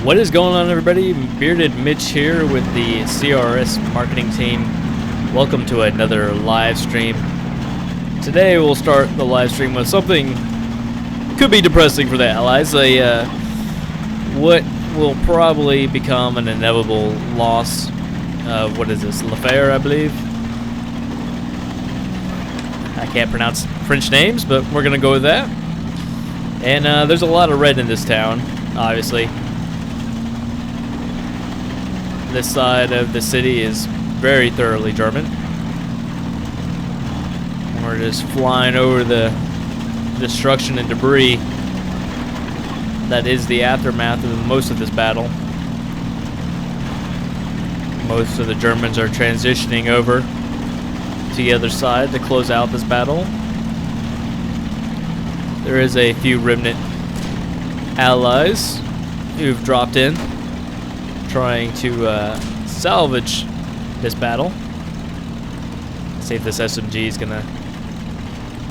What is going on, everybody? Bearded Mitch here with the CRS marketing team. Welcome to another live stream. Today we'll start the live stream with something could be depressing for the Allies. What will probably become an inevitable loss. What is this? Lafair, I believe. I can't pronounce French names, but we're gonna go with that. And there's a lot of red in this town, obviously. This side of the city is very thoroughly German. And we're just flying over the destruction and debris that is the aftermath of most of this battle. Most of the Germans are transitioning over to the other side to close out this battle. There is a few remnant allies who've dropped in, trying to salvage this battle. See if this SMG is gonna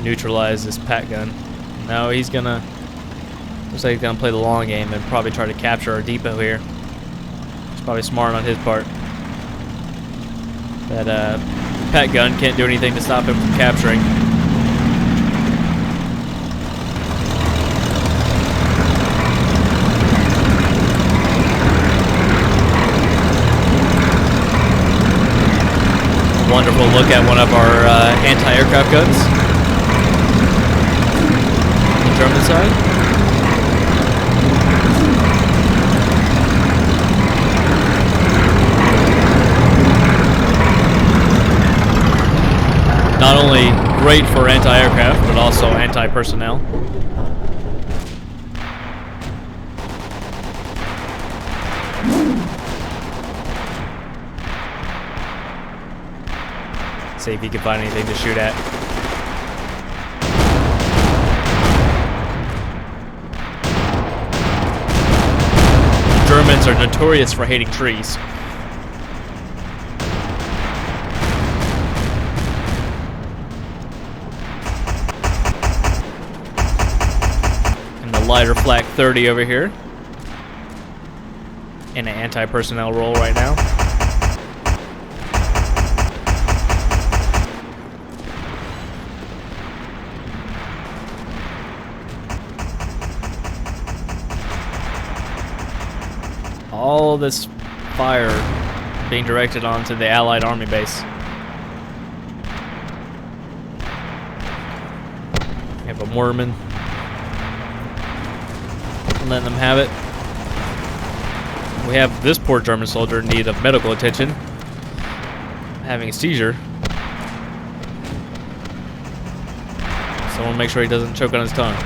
neutralize this pack gun. No, he's gonna. Looks like he's gonna play the long game and probably try to capture our depot here. It's probably smart on his part. That pack gun can't do anything to stop him from capturing. Wonderful look at one of our anti-aircraft guns on the German side. Not only great for anti-aircraft, but also anti-personnel. See if he can find anything to shoot at. The Germans are notorious for hating trees. And the lighter flak 30 over here in an anti-personnel role right now. All this fire being directed onto the Allied army base. We have a Mormon. Letting them have it. We have this poor German soldier in need of medical attention, having a seizure. Someone make sure he doesn't choke on his tongue.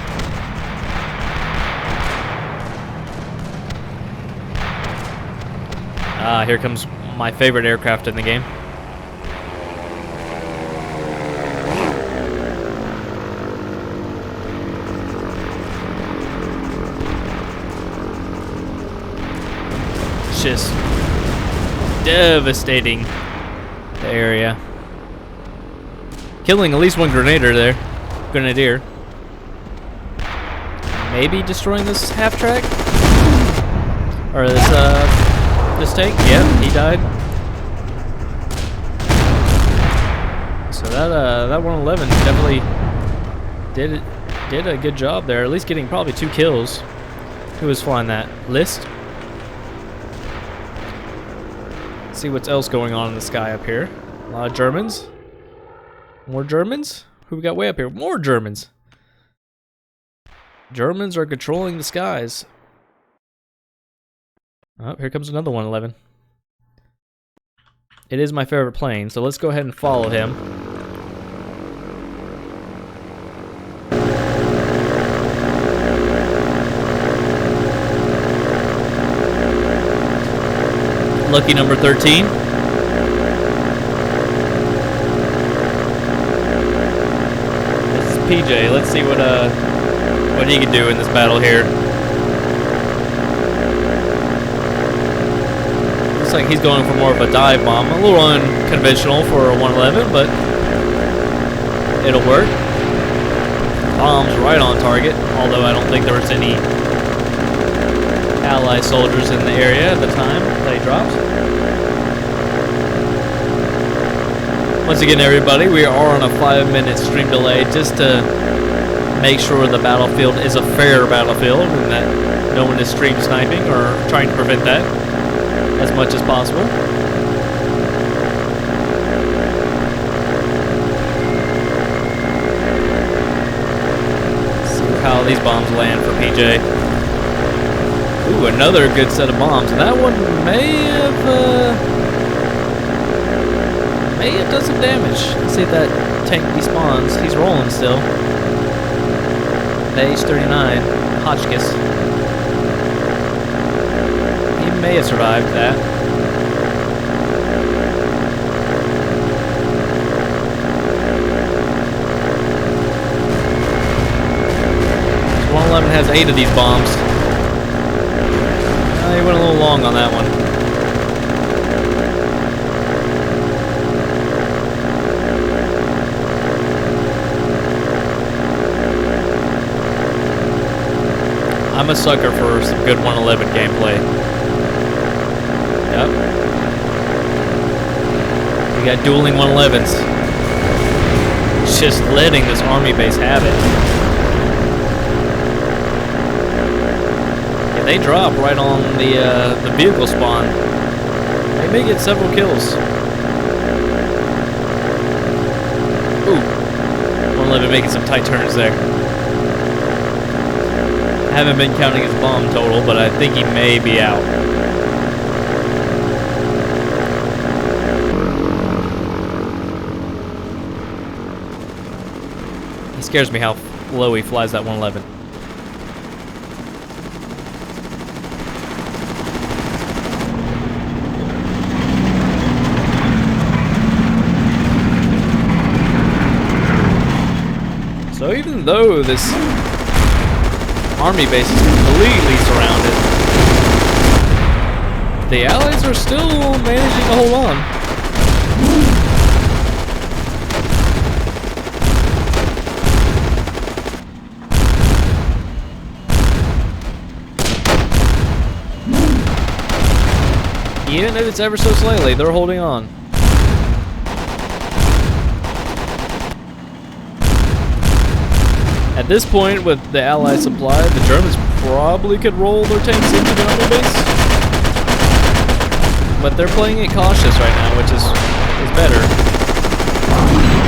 Here comes my favorite aircraft in the game. It's just devastating the area. Killing at least one grenadier there. Grenadier. Maybe destroying this half track? Or this tank? Yeah, he died. So that 111 definitely did a good job there, at least getting probably 2 kills. Who was flying that? List? Let's see what's else going on in the sky up here. A lot of Germans. More Germans? Who we got way up here? More Germans. Germans are controlling the skies. Oh, here comes another 111. It is my favorite plane, so let's go ahead and follow him. Lucky number 13. This is PJ. Let's see what he can do in this battle here. Looks like he's going for more of a dive bomb. A little unconventional for a 111, but it'll work. Bombs right on target, although I don't think there was any Allied soldiers in the area at the time that he dropped. Once again, everybody, we are on a 5-minute stream delay just to make sure the battlefield is a fair battlefield and that no one is stream sniping or trying to prevent that as much as possible. Let's see how these bombs land for PJ. Ooh, another good set of bombs. And that one may have done some damage. Let's see if that tank despawns. He's rolling still. The H-39, Hotchkiss. He may have survived that. So 111 has 8 of these bombs. He went a little long on that one. I'm a sucker for some good 111 gameplay. Yep. We got dueling 111s. Just letting this army base have it. If they drop right on the vehicle spawn, they may get several kills. Ooh. 111 making some tight turns there. I haven't been counting his bomb total, but I think he may be out. It scares me how low he flies that 111. So even though this army base is completely surrounded, the Allies are still managing to hold on. Even if it's ever so slightly, they're holding on. At this point, with the Allied supply, the Germans probably could roll their tanks into the army base. But they're playing it cautious right now, which is better.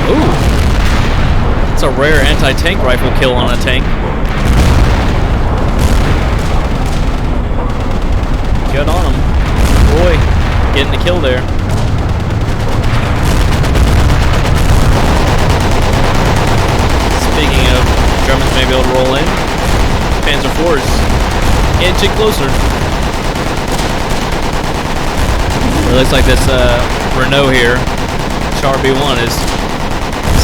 Ooh! That's a rare anti-tank rifle kill on a tank. Good on him. Boy, getting the kill there. Speaking of, Germans may be able to roll in. Panzer IVs inching closer. It looks like this Renault here, Char B1, is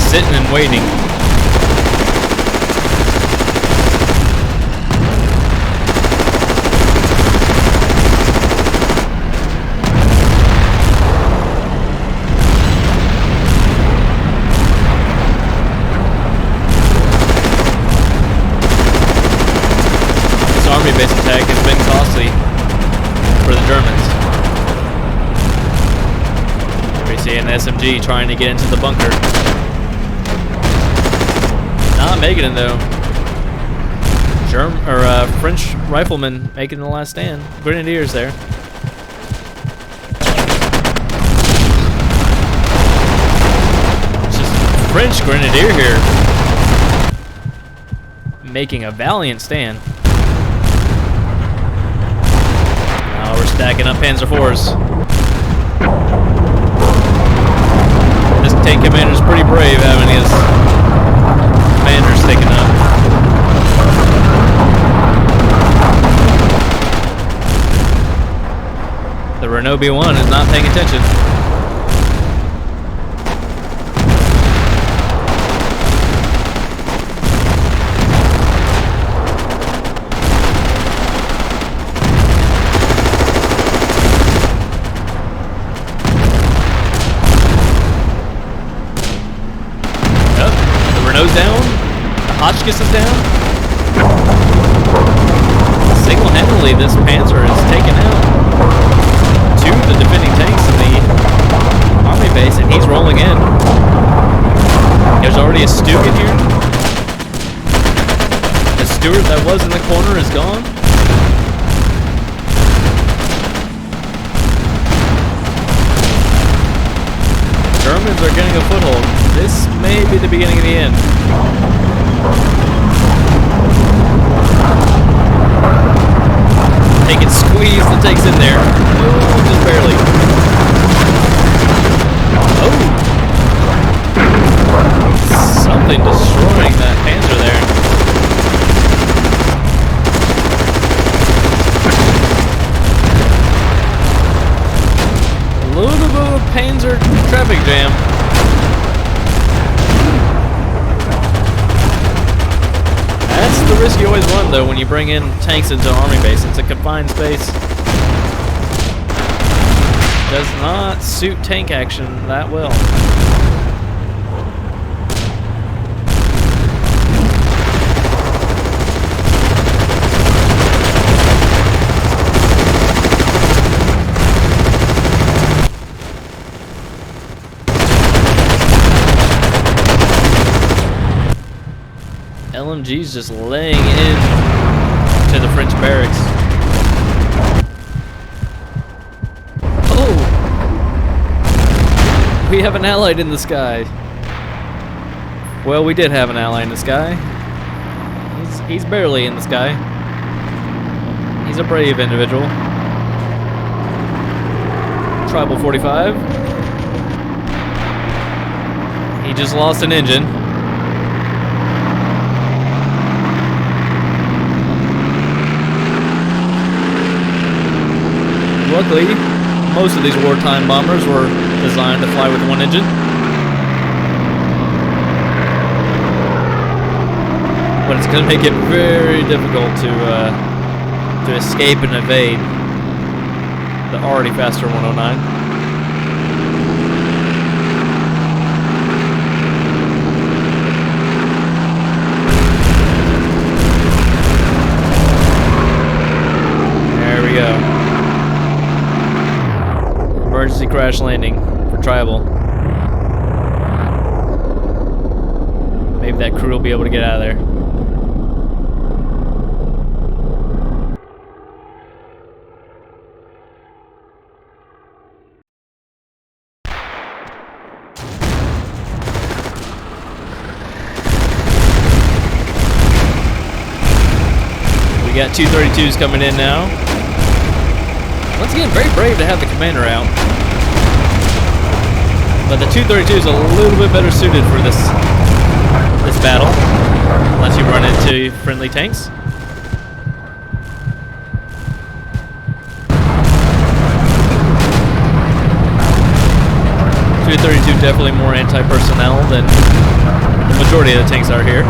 sitting and waiting. Army base attack has been costly for the Germans. We see an SMG trying to get into the bunker. Not making it though. French riflemen making the last stand. Grenadiers there. It's just French Grenadier here making a valiant stand. We're stacking up Panzer IVs. This tank commander's pretty brave having his commanders taken up. The Renault B1 is not paying attention. Renault's down. Hotchkiss is down. Single-handedly, this Panzer is taking out two of the defending tanks in the army base, and he's rolling in. There's already a Stuart here. The Stuart that was in the corner is gone. Germans are getting a foothold. This may be the beginning of the end. They can squeeze the tanks in there. Oh, just barely. Oh! Something destroying that Panzer there. A little bit of a Panzer traffic jam. That's the risk you always run, though, when you bring in tanks into an army base. It's a confined space. Does not suit tank action that well. LMG's just laying in to the French barracks. Oh! We have an allied in the sky. Well, we did have an ally in the sky. He's barely in the sky. He's a brave individual. Tribal 45. He just lost an engine. Luckily, most of these wartime bombers were designed to fly with one engine. But it's going to make it very difficult to escape and evade the already faster 109. There we go. Emergency crash landing for Tribal. Maybe that crew will be able to get out of there. We got 232s coming in now. Once again, very brave to have the commander out. But the 232 is a little bit better suited for this battle, unless you run into friendly tanks. .232 definitely more anti-personnel than the majority of the tanks are here.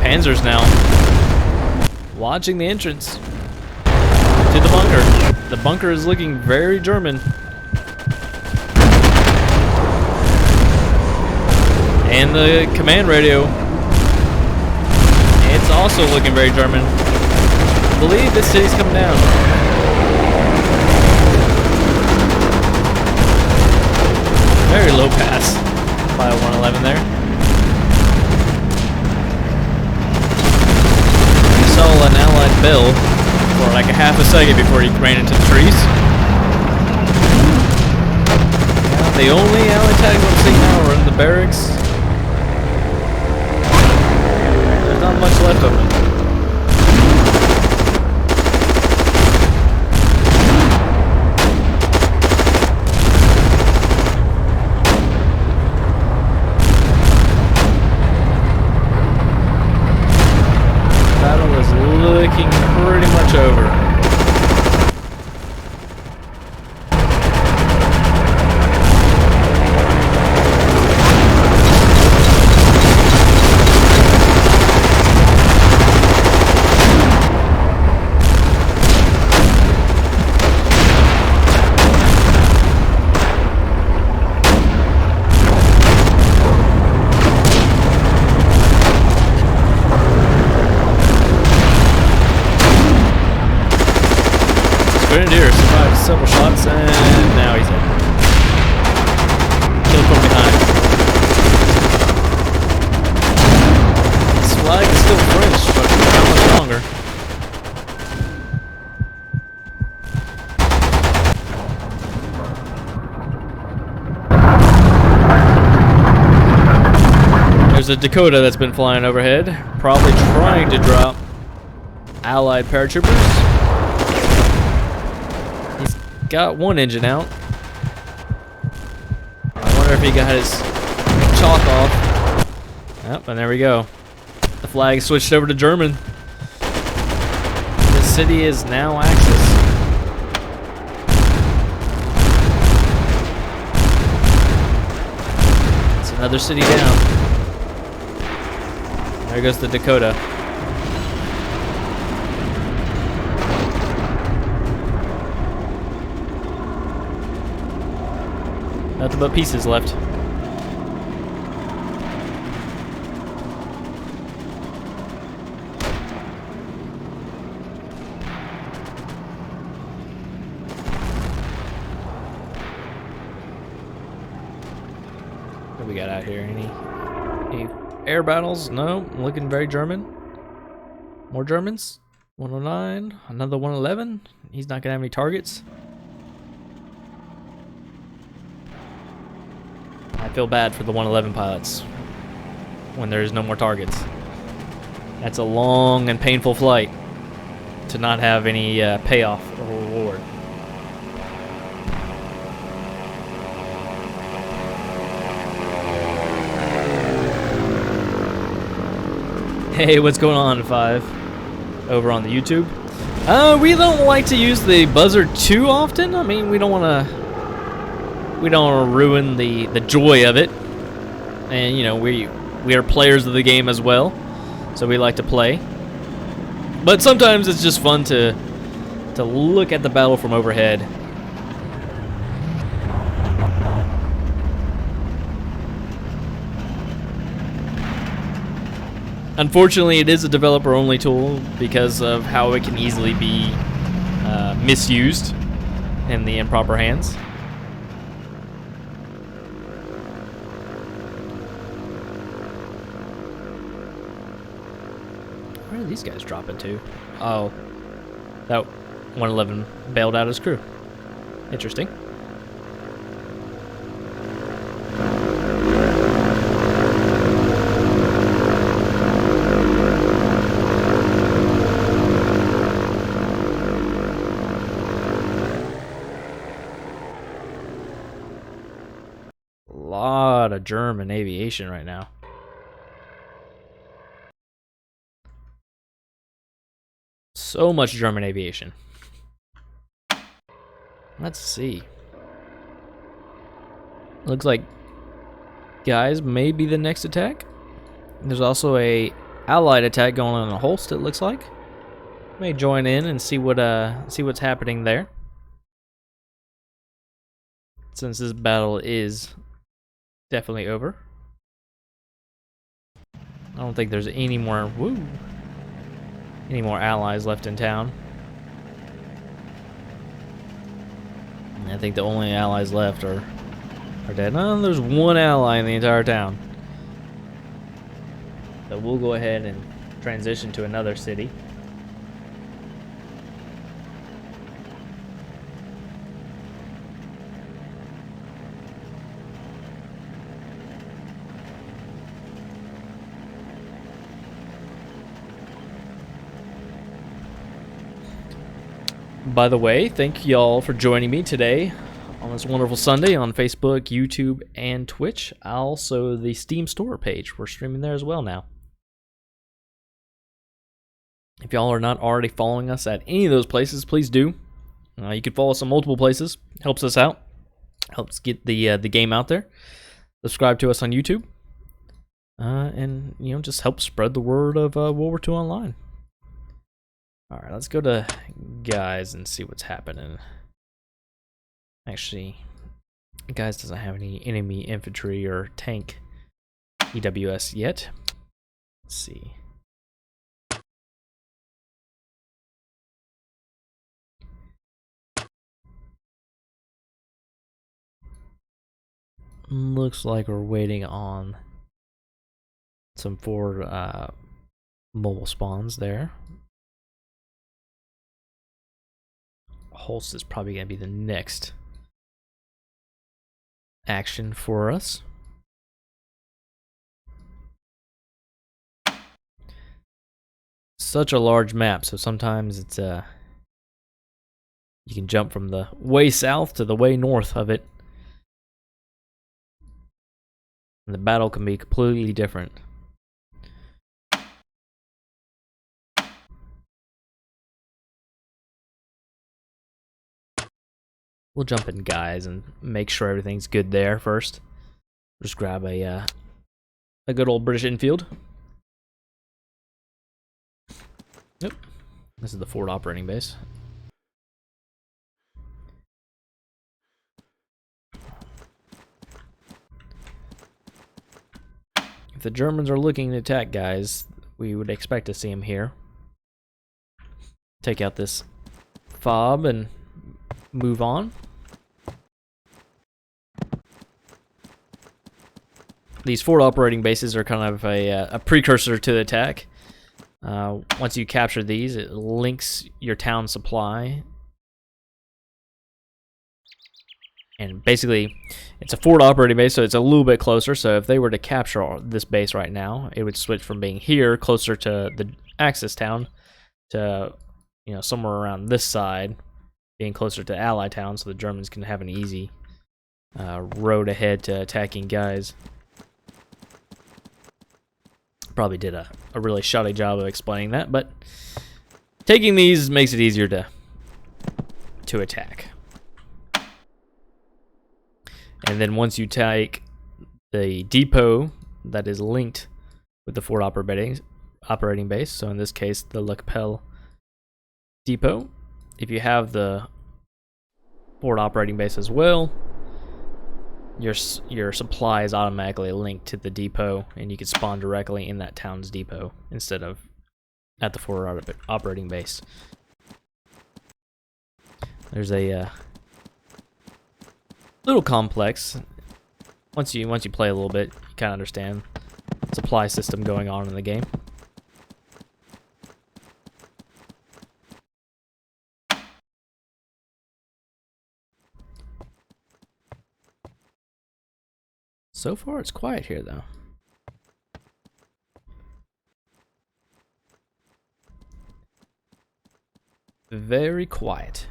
Panzers now watching the entrance to the bunker. The bunker is looking very German. And the command radio, it's also looking very German. I believe this city's coming down. Very low pass by 111 there. Saw an allied bell for like a half a second before he ran into the trees. Now, the only allied tags I'm seeing now are in the barracks. There's not much left of them. Looking pretty much over. Grenadier survived several shots and now he's dead. Killed from behind. This flag is still French, but not much longer. There's a Dakota that's been flying overhead, probably trying to drop Allied paratroopers. He's got one engine out. I wonder if he got his chalk off. Yep, and there we go. The flag switched over to German. The city is now Axis. It's another city down. There goes the Dakota. Nothing but pieces left. What do we got out here? Any air battles? No, looking very German. More Germans. 109, another 111. He's not gonna have any targets. I feel bad for the 111 pilots when there's no more targets. That's a long and painful flight to not have any payoff or reward. Hey, what's going on, 5? Over on the YouTube. We don't like to use the buzzer too often. I mean, we don't want to ruin the joy of it. And you know, we are players of the game as well, so we like to play. But sometimes it's just fun to look at the battle from overhead. Unfortunately, it is a developer-only tool because of how it can easily be misused in the improper hands. Where are these guys dropping to? Oh, that 111 bailed out his crew. Interesting. Lot of German aviation right now. So much German aviation. Let's see. Looks like guys may be the next attack. There's also a Allied attack going on in Holst, it looks like. May join in and see what's happening there. Since this battle is definitely over. I don't think there's any more allies left in town. And I think the only allies left are dead. No, there's one ally in the entire town. So we'll go ahead and transition to another city. By the way, thank y'all for joining me today on this wonderful Sunday on Facebook, YouTube, and Twitch. Also, the Steam store page. We're streaming there as well now. If y'all are not already following us at any of those places, please do. You can follow us on multiple places. Helps us out. Helps get the game out there. Subscribe to us on YouTube. And, you know, just help spread the word of World War II Online. Alright, let's go to guys and see what's happening. Actually, guys doesn't have any enemy infantry or tank EWS yet. Let's see. Looks like we're waiting on some forward mobile spawns there. Holst is probably going to be the next action for us. Such a large map, so sometimes it's you can jump from the way south to the way north of it. And the battle can be completely different. We'll jump in, guys, and make sure everything's good there first. Just grab a good old British infield. Yep. This is the forward operating base. If the Germans are looking to attack, guys, we would expect to see them here. Take out this fob and move on. These forward operating bases are kind of a precursor to the attack. Once you capture these, it links your town supply. And basically, it's a forward operating base, so it's a little bit closer. So if they were to capture this base right now, it would switch from being here, closer to the Axis town, to somewhere around this side, being closer to Ally town, so the Germans can have an easy road ahead to attacking guys. Probably did a really shoddy job of explaining that, but taking these makes it easier to attack. And then once you take the depot that is linked with the forward operating base, so in this case the Le Capelle depot, if you have the forward operating base as well, your supply is automatically linked to the depot, and you can spawn directly in that town's depot instead of at the forward operating base. There's a little complex. Once you play a little bit, you kind of understand the supply system going on in the game. So far, it's quiet here, though. Very quiet.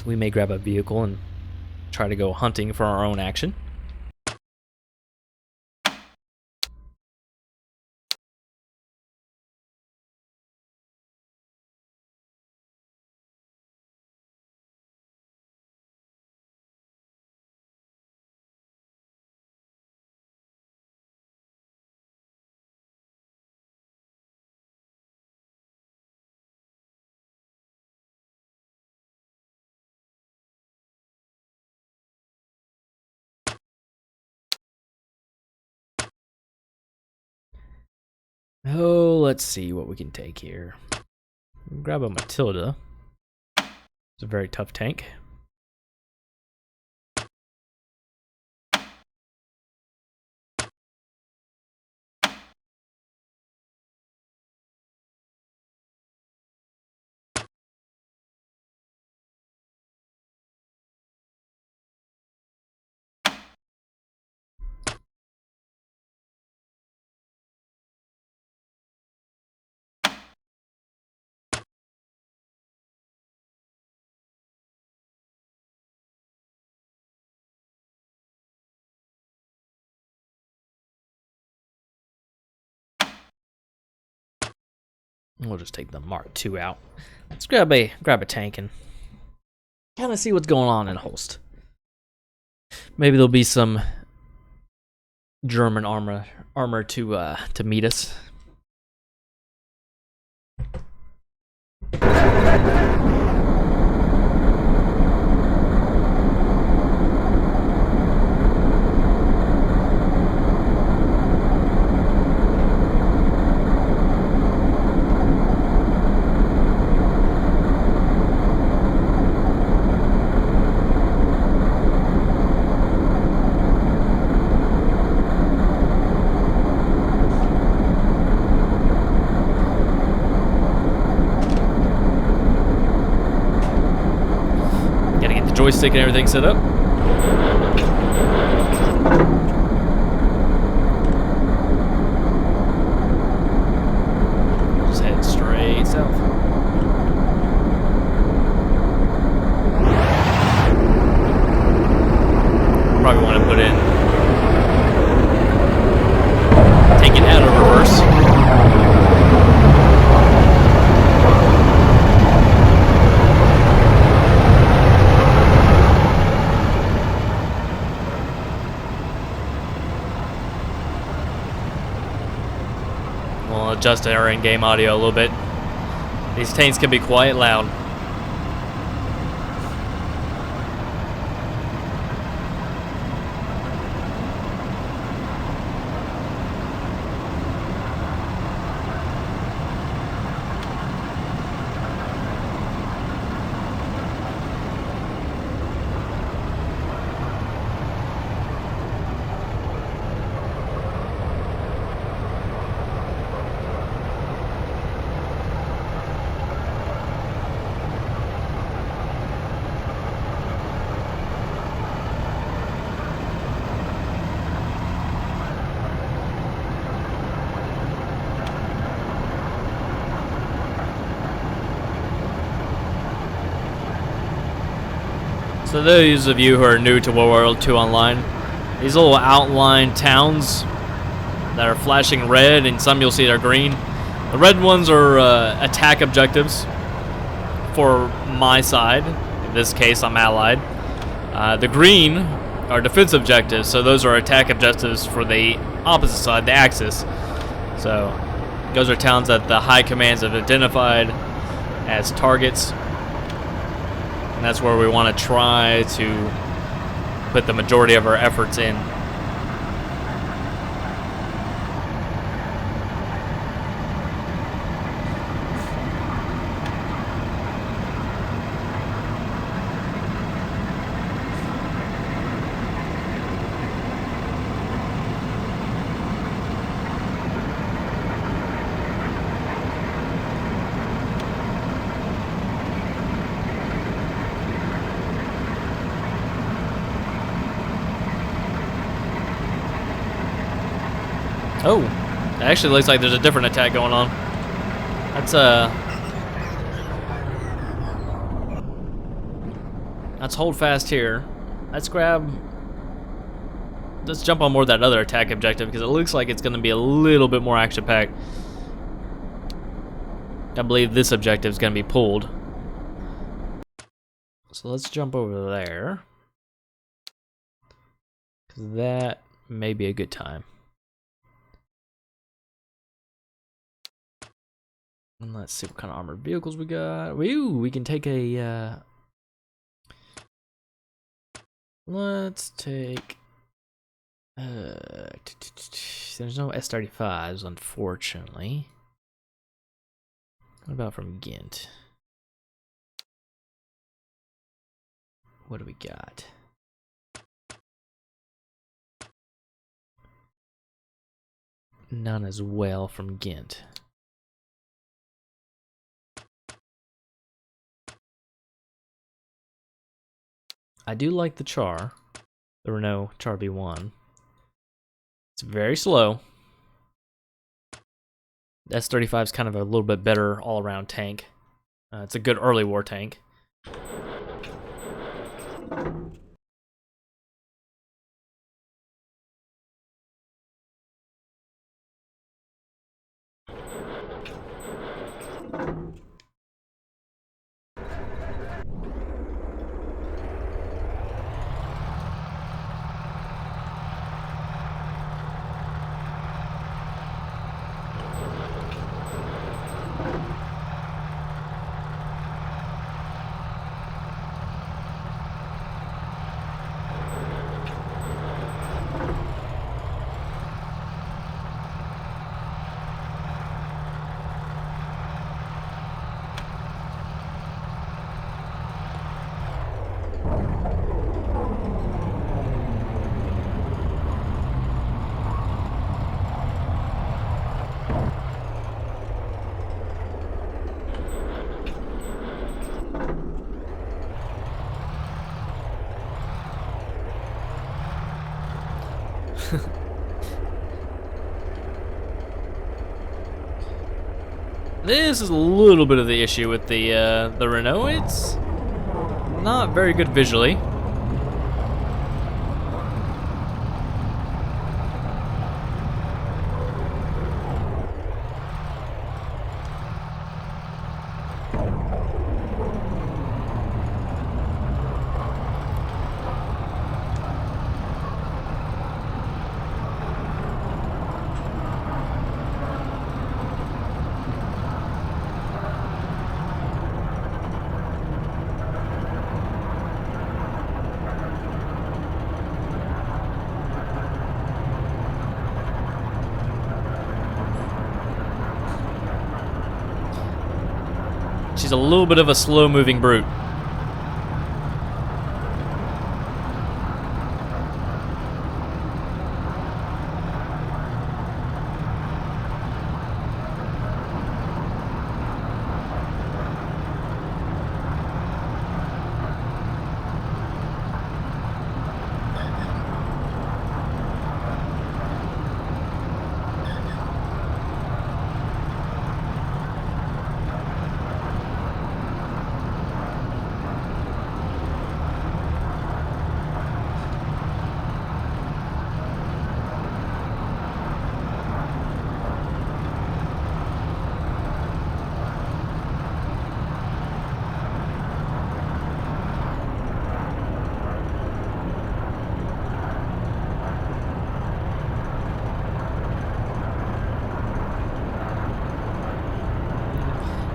We may grab a vehicle and try to go hunting for our own action. Oh, let's see what we can take here. Grab a Matilda. It's a very tough tank. We'll just take the Mark II out. Let's grab a tank and kind of see what's going on in Holst. Maybe there'll be some German armor to meet us. joystick and everything set up. Just head straight south. Probably want to put in, take it out of reverse. We'll adjust our in-game audio a little bit. These tanks can be quite loud. So those of you who are new to World War II Online, these little outline towns that are flashing red, and some you'll see are green. The red ones are attack objectives for my side. In this case, I'm Allied. The green are defense objectives, so those are attack objectives for the opposite side, the Axis. So those are towns that the high commands have identified as targets. And that's where we want to try to put the majority of our efforts in. Oh, it actually looks like there's a different attack going on. Let's hold fast here. Let's jump on board that other attack objective because it looks like it's going to be a little bit more action-packed. I believe this objective is going to be pulled. So let's jump over there, because that may be a good time. And let's see what kind of armored vehicles we got. Ooh, we can take a, let's take, there's no S-35s, unfortunately. What about from Ghent? What do we got? None as well from Ghent. I do like the Char, the Renault Char B1. It's very slow. The S-35 is kind of a little bit better all-around tank. It's a good early war tank. This is a little bit of the issue with the Renault. It's not very good visually. She's a little bit of a slow-moving brute.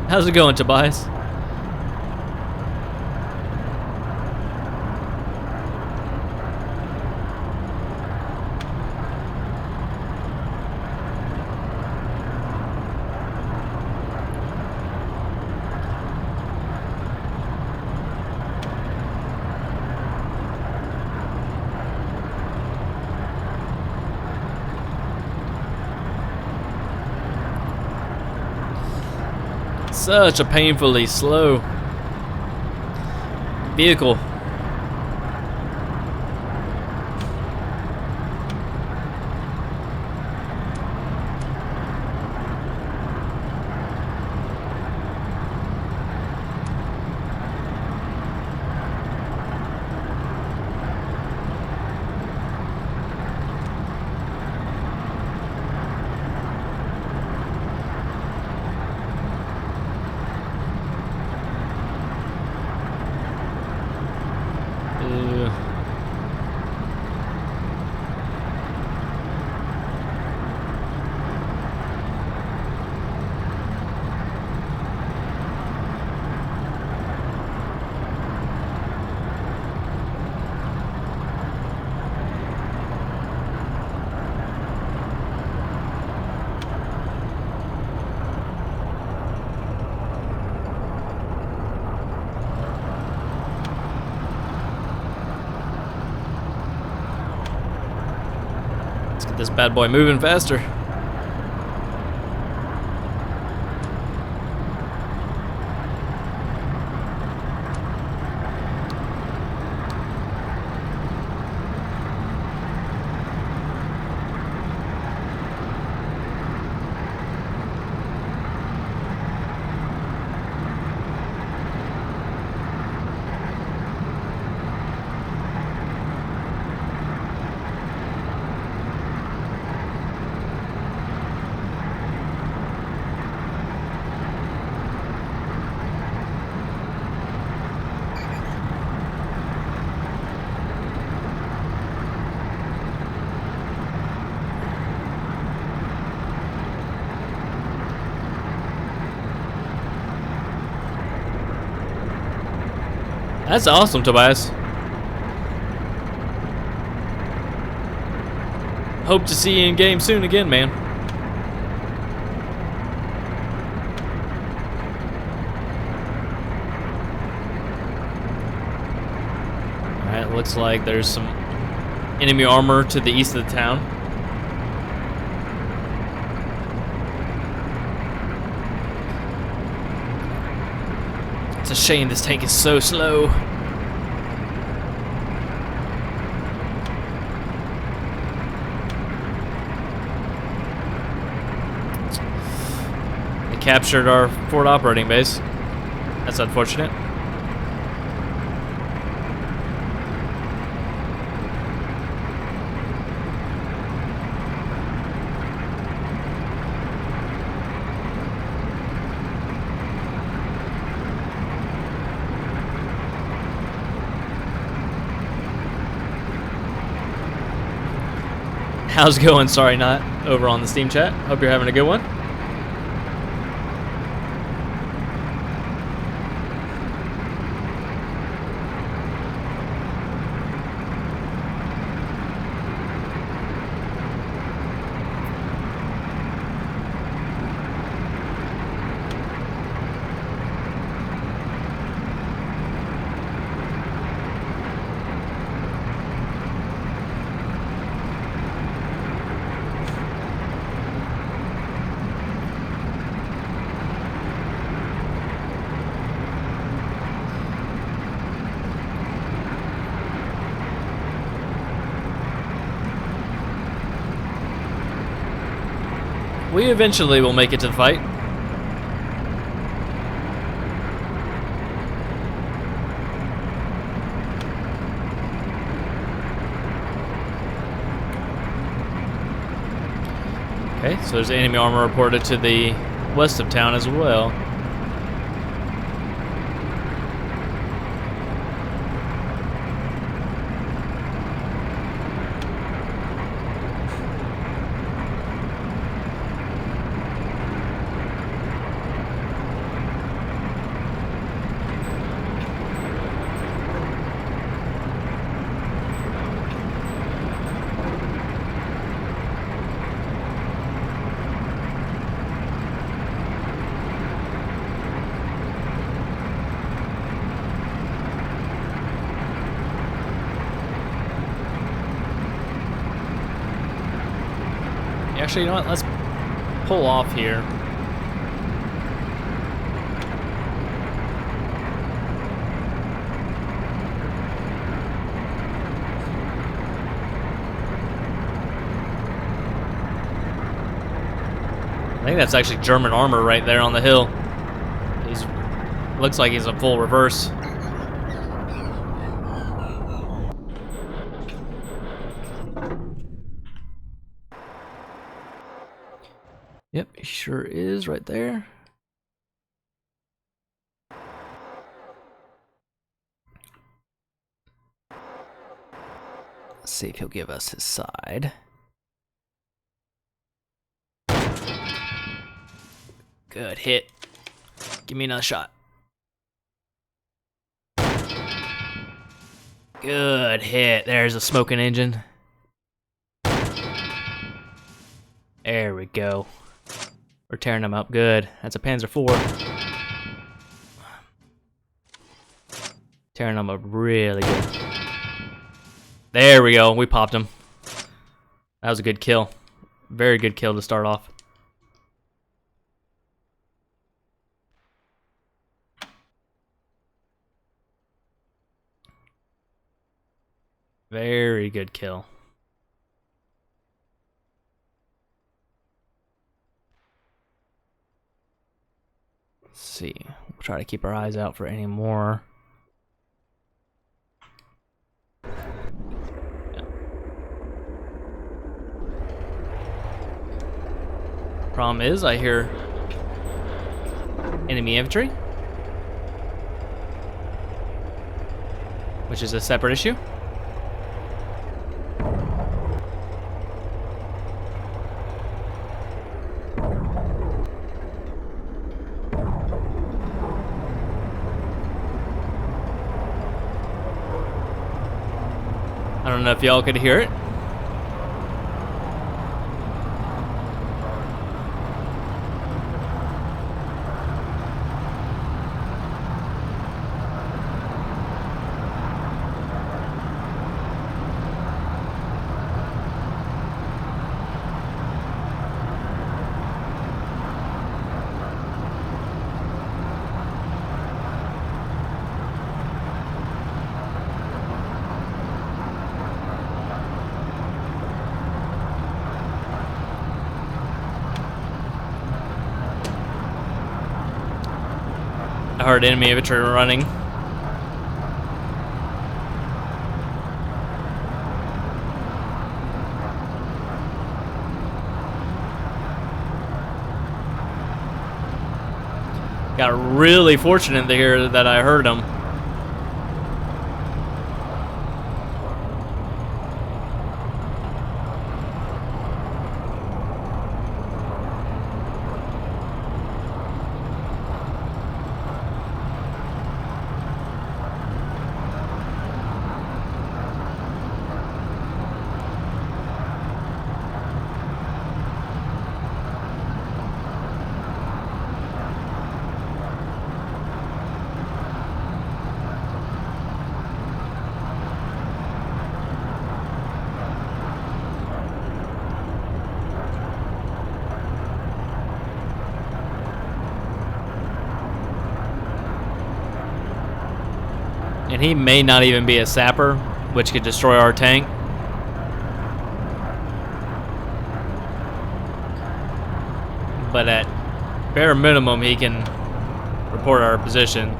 How's it going, Tobias? Such a painfully slow vehicle. This bad boy moving faster. That's awesome, Tobias. Hope to see you in game soon again, man. Alright, looks like there's some enemy armor to the east of the town. It's a shame this tank is so slow. captured our forward operating base. That's unfortunate. How's it going? Sorry, not over on the Steam chat. Hope you're having a good one. We eventually will make it to the fight. Okay, so there's enemy armor reported to the west of town as well. Actually, you know what? Let's pull off here. I think that's actually German armor right there on the hill. He's looks like he's in full reverse. Yep, he sure is right there. Let's see if he'll give us his side. Good hit. Give me another shot. Good hit. There's a smoking engine. There we go. We're tearing them up good. That's a Panzer IV. Tearing them up really good. There we go. We popped him. That was a good kill. Very good kill to start off. Very good kill. Let's see. We'll try to keep our eyes out for any more. Problem is, I hear enemy infantry, which is a separate issue. I don't know if y'all could hear it. I heard enemy infantry running. Got really fortunate there that I heard him. And he may not even be a sapper, which could destroy our tank. But at bare minimum, he can report our position.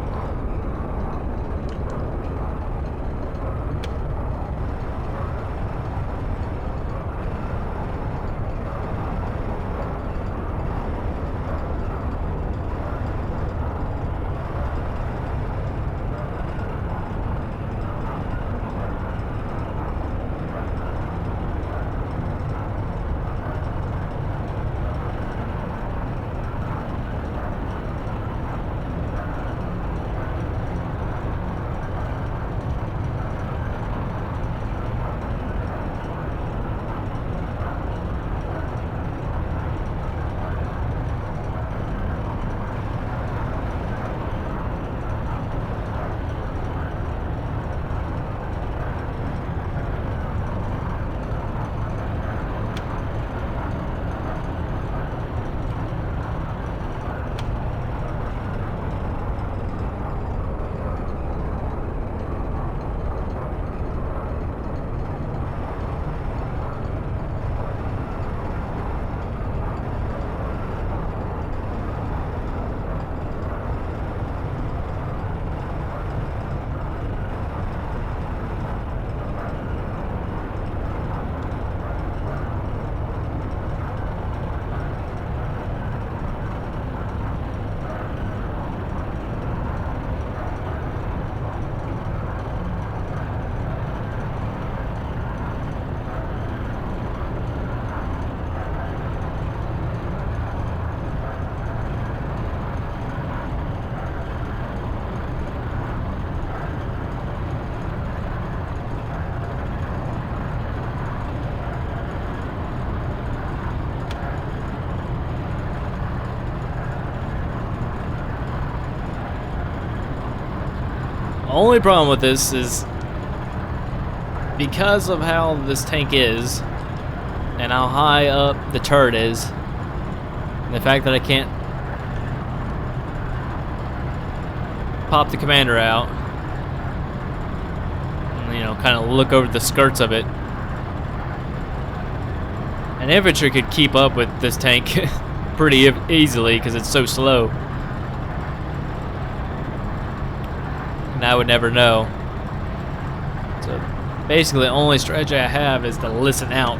Only problem with this is because of how this tank is and how high up the turret is, and the fact that I can't pop the commander out and, you know, kind of look over the skirts of it. An infantry could keep up with this tank pretty easily because it's so slow. And I would never know. So basically the only strategy I have is to listen out.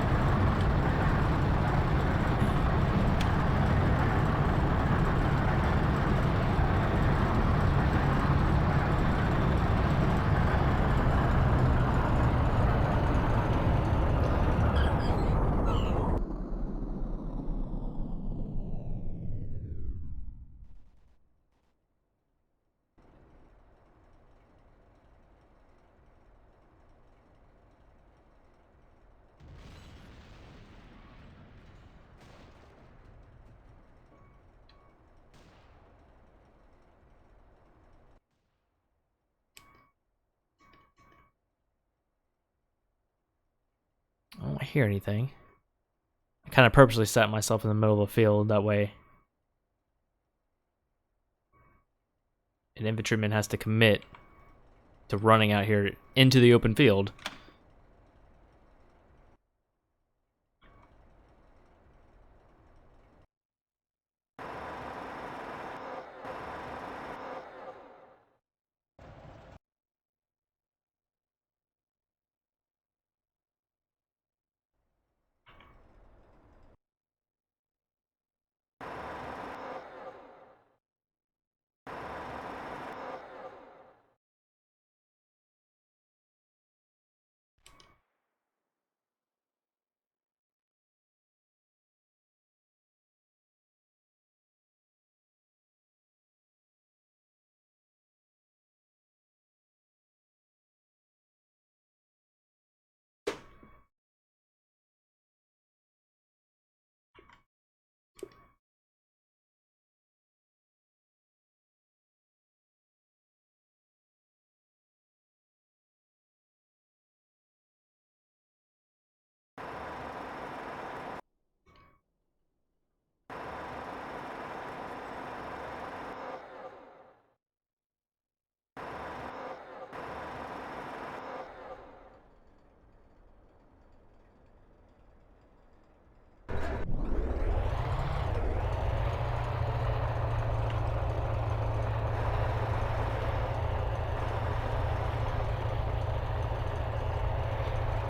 I don't hear anything. I kind of purposely set myself in the middle of the field, that way an infantryman has to commit to running out here into the open field.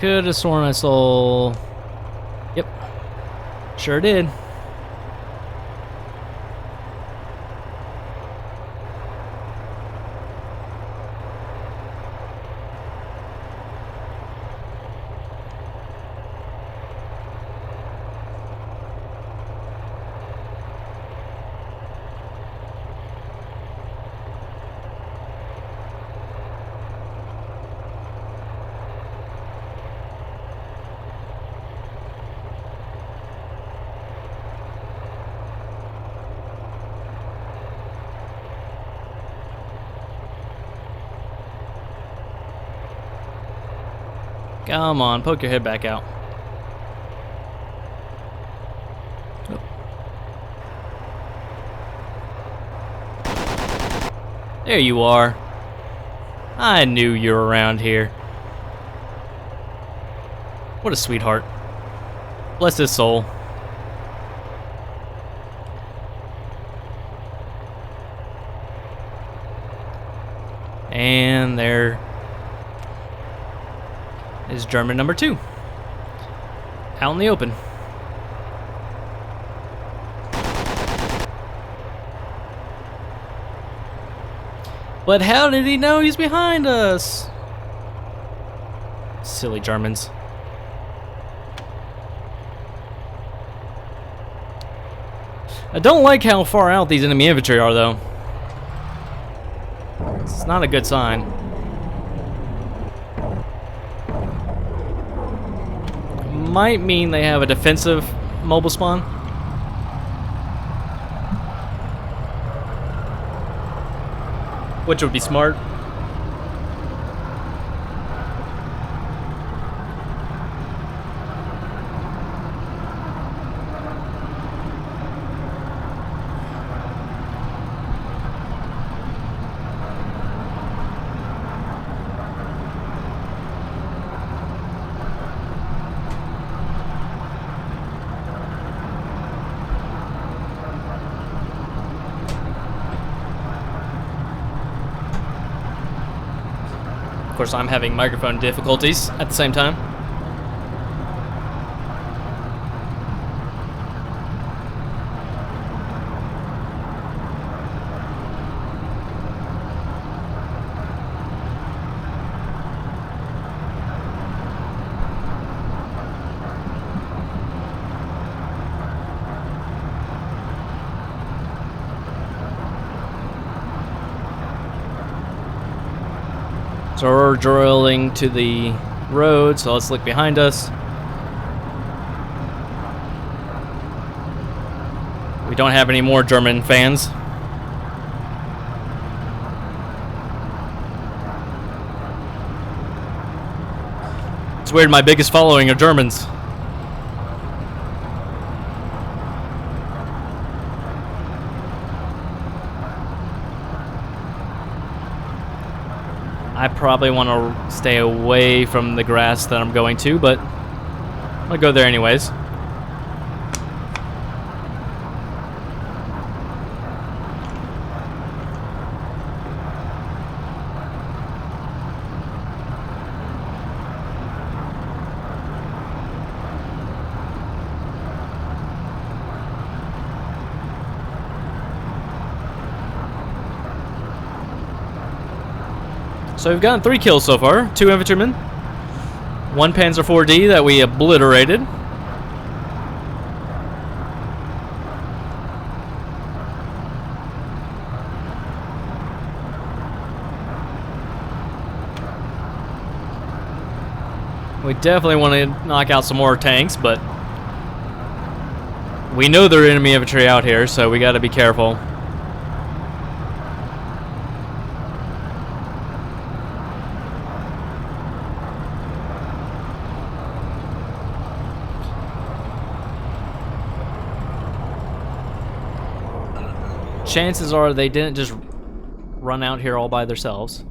Could have sworn I saw... Yep. Sure did. Come on, poke your head back out. Oh. There you are. I knew you were around here. What a sweetheart. Bless his soul. And there is German number 2. Out in the open. But how did he know he's behind us? Silly Germans. I don't like how far out these enemy infantry are, though. It's not a good sign. Might mean they have a defensive mobile spawn. Which would be smart. Of course, I'm having microphone difficulties at the same time. So we're drilling to the road, so let's look behind us. We don't have any more German fans. It's weird, my biggest following are Germans. I probably want to stay away from the grass that I'm going to, but I'll go there anyways. So we've gotten 3 kills so far. 2 infantrymen, 1 Panzer IV-D that we obliterated. We definitely want to knock out some more tanks, but we know there are enemy infantry out here, so we got to be careful. Chances are they didn't just run out here all by themselves.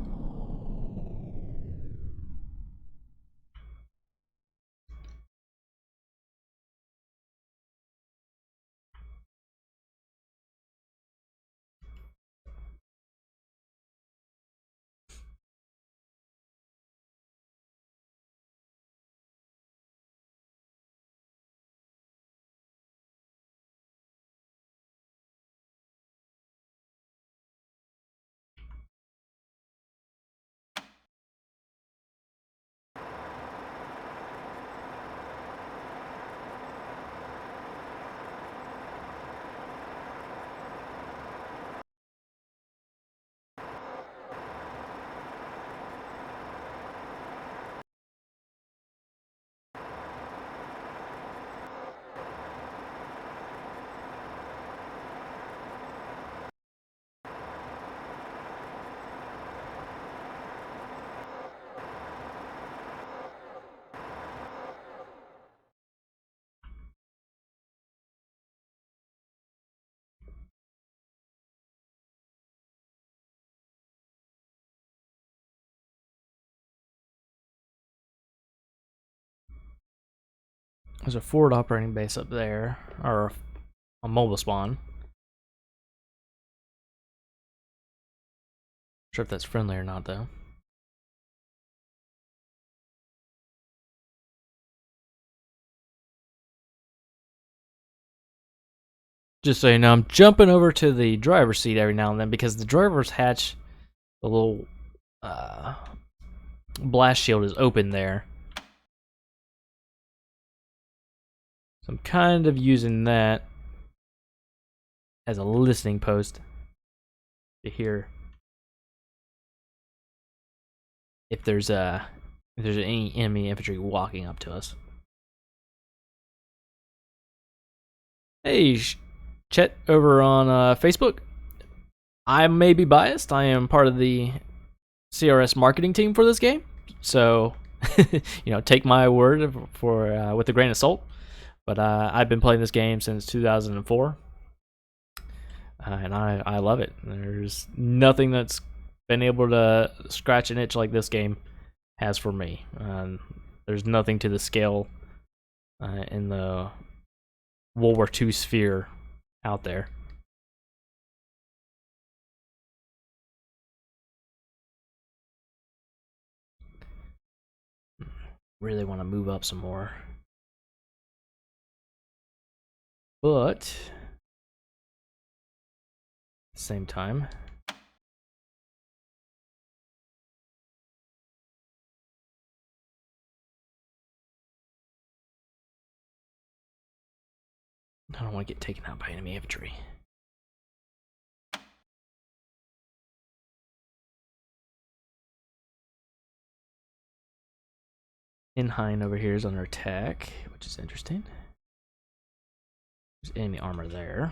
There's a forward operating base up there, or a mobile spawn. Not sure if that's friendly or not, though. Just so you know, I'm jumping over to the driver's seat every now and then because the driver's hatch, the little blast shield is open there. So I'm kind of using that as a listening post to hear if there's any enemy infantry walking up to us. Hey, Chet over on Facebook. I may be biased. I am part of the CRS marketing team for this game, so take my word for with a grain of salt. But I've been playing this game since 2004, and I love it. There's nothing that's been able to scratch an itch like this game has for me. There's nothing to the scale in the World War II sphere out there. Really want to move up some more. But at the same time, I don't want to get taken out by enemy infantry. Inhine over here is under attack, which is interesting. There's enemy armor there.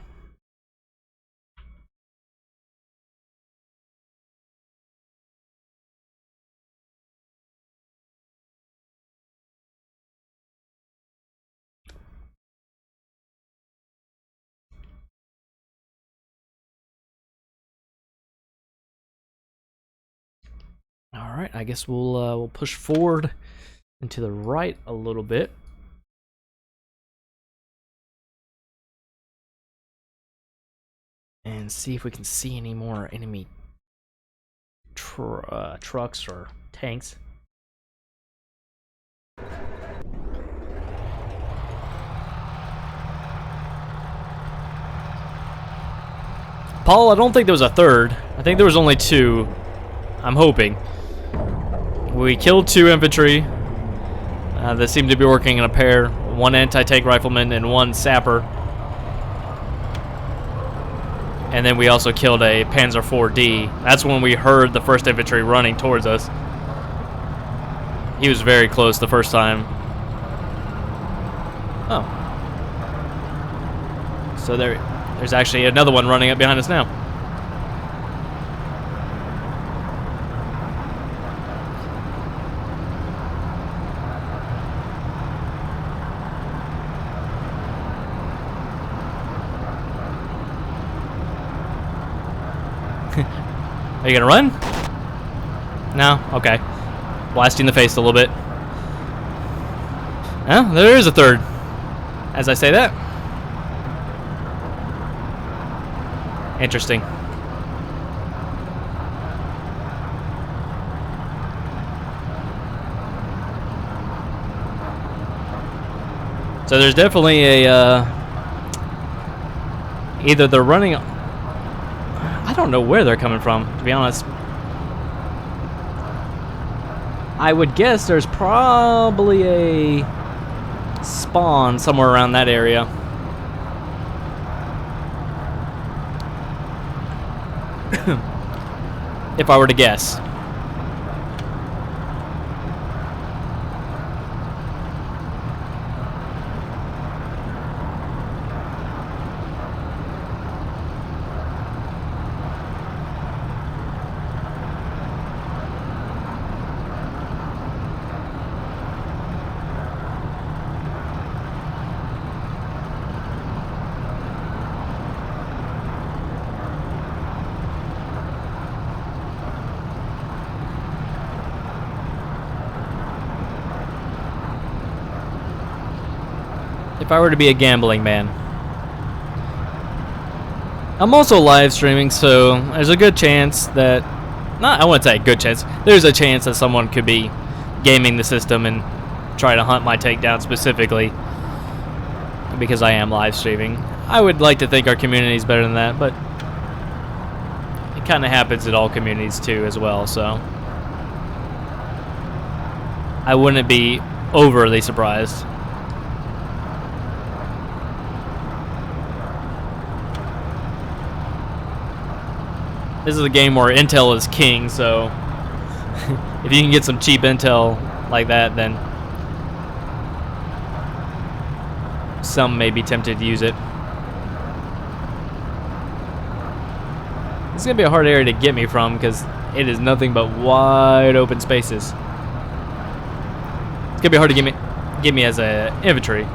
All right, I guess we'll push forward and to the right a little bit. And see if we can see any more enemy trucks or tanks. Paul, I don't think there was a third. I think there was only two. I'm hoping. We killed 2 infantry. They seem to be working in a pair. 1 anti-tank rifleman and 1 sapper. And then we also killed a Panzer IV-D. That's when we heard the 1st infantry running towards us. He was very close the first time. Oh. So there's actually another one running up behind us now. Are you gonna run? No? Okay. Blasting the face a little bit. Oh, there is a third. As I say that. Interesting. So there's definitely a either they're running. I don't know where they're coming from, to be honest. I would guess there's probably a spawn somewhere around that area. If I were to guess. if I were to be a gambling man. I'm also live streaming, so there's a good chance that, I wouldn't say a good chance, there's a chance that someone could be gaming the system and try to hunt my takedown specifically because I am live streaming. I would like to think our community is better than that, but it kind of happens in all communities too as well, so I wouldn't be overly surprised. This is a game where intel is king, so if you can get some cheap intel like that, then some may be tempted to use it. This is going to be a hard area to get me from because it is nothing but wide open spaces. It's going to be hard to get me as a infantry.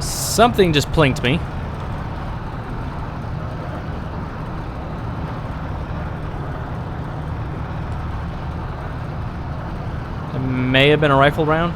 Something just plinked me. It may have been a rifle round.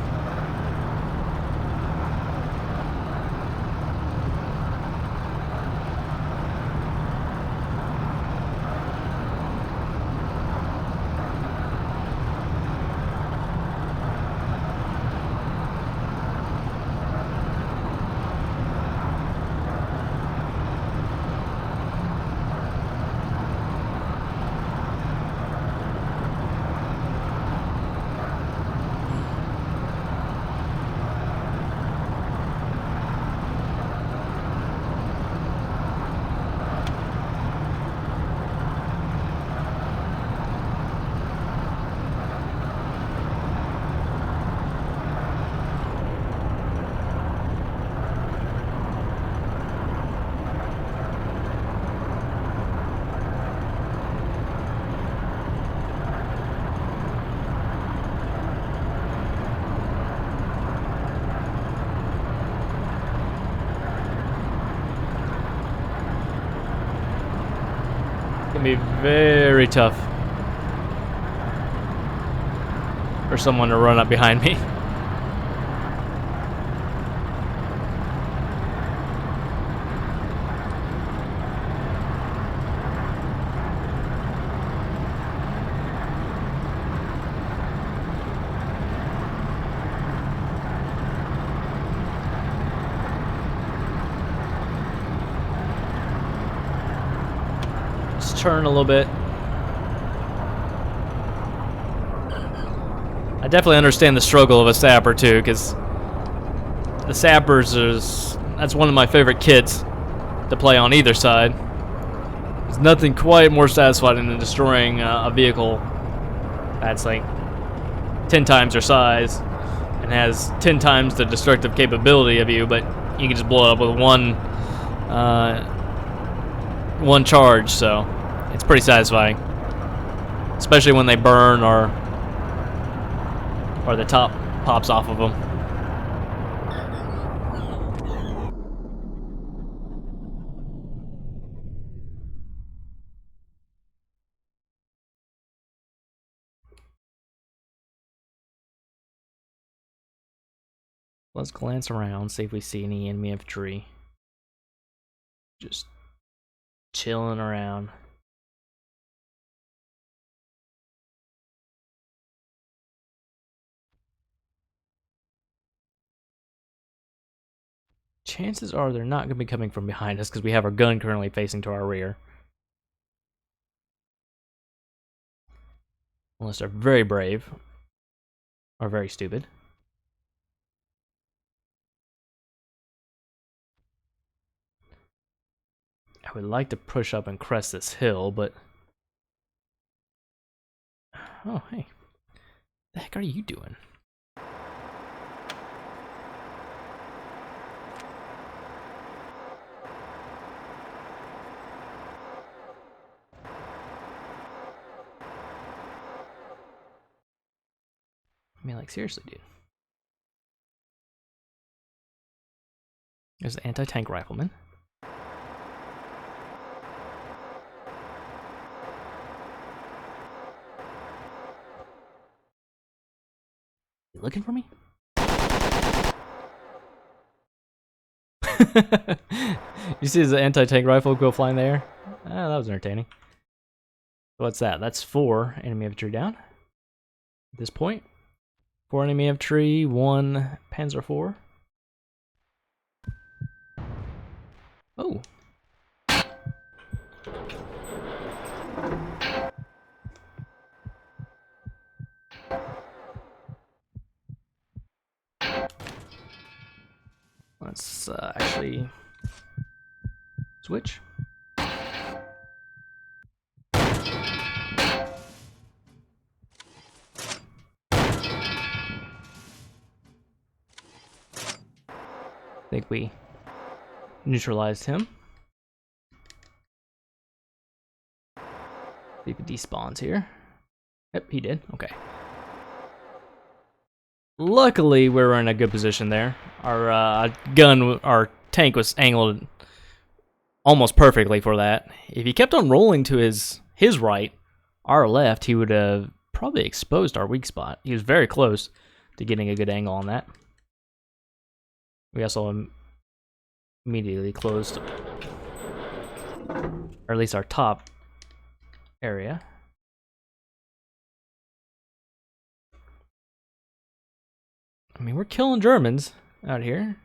Gonna be very tough for someone to run up behind me. Turn a little bit. I definitely understand the struggle of a sapper too, because the sappers that's one of my favorite kits to play on either side. There's nothing quite more satisfying than destroying a vehicle that's like 10 times your size and has 10 times the destructive capability of you, but you can just blow it up with one charge, so it's pretty satisfying, especially when they burn or the top pops off of them. Let's glance around, see if we see any enemy infantry just chilling around. Chances are they're not going to be coming from behind us because we have our gun currently facing to our rear. Unless they're very brave or very stupid. I would like to push up and crest this hill, but... Oh, hey. The heck are you doing? I mean, like, seriously, dude. There's an anti-tank rifleman. You looking for me? You see his anti-tank rifle go flying in the air? Ah, that was entertaining. What's that? That's 4 enemy infantry down. At this point. 4 enemy infantry, 1 Panzer IV. Oh. Let's actually switch. I think we neutralized him. See if he despawns here. Yep, he did. Okay. Luckily, we were in a good position there. Our our tank was angled almost perfectly for that. If he kept on rolling to his right, our left, he would have probably exposed our weak spot. He was very close to getting a good angle on that. We also immediately closed, or at least our top area. I mean, we're killing Germans out here.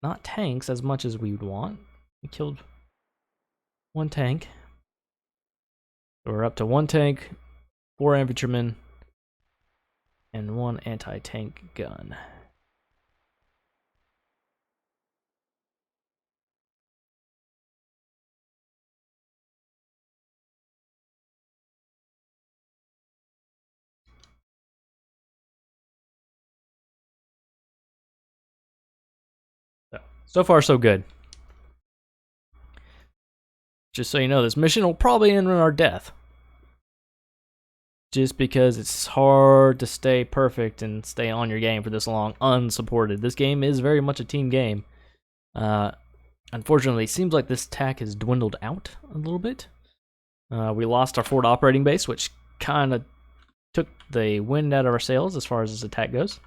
Not tanks as much as we would want. We killed 1 tank. So we're up to 1 tank, 4 infantrymen, and 1 anti-tank gun. So far, so good. Just so you know, this mission will probably end in our death. Just because it's hard to stay perfect and stay on your game for this long, unsupported. This game is very much a team game. Unfortunately, it seems like this attack has dwindled out a little bit. We lost our forward operating base, which kind of took the wind out of our sails as far as this attack goes.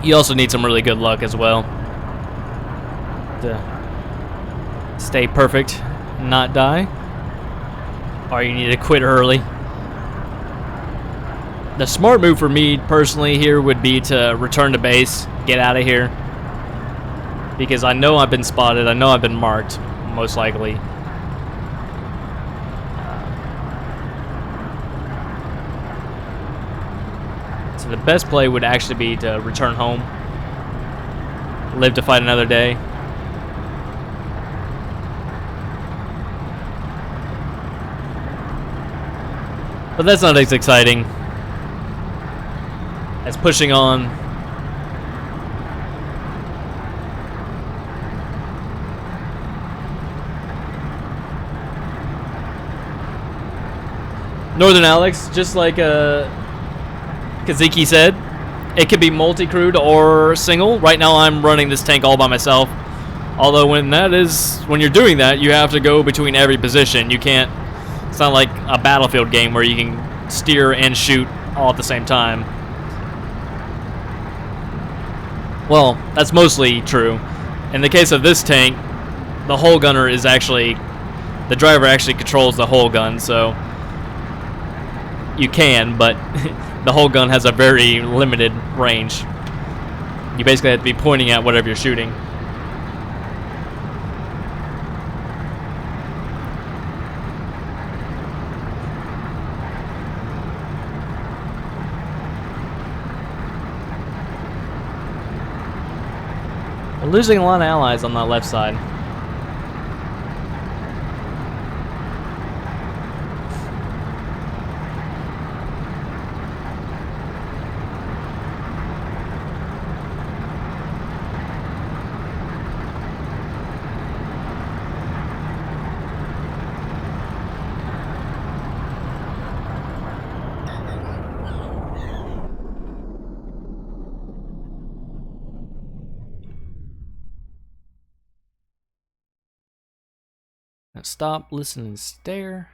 You also need some really good luck as well to stay perfect, not die, or you need to quit early. The smart move for me personally here would be to return to base, get out of here, because I know I've been spotted, I know I've been marked, most likely. The best play would actually be to return home, live to fight another day. But that's not as exciting as pushing on. Northern Alex, just like Kaziki said, it could be multi-crewed or single. Right now I'm running this tank all by myself. Although when you're doing that, you have to go between every position. You can't, it's not like a Battlefield game where you can steer and shoot all at the same time. Well, that's mostly true. In the case of this tank, the hull gunner is actually, the driver actually controls the hull gun, so you can, but the hull gun has a very limited range. You basically have to be pointing at whatever you're shooting. We're losing a lot of allies on that left side. Now stop, listen, and stare.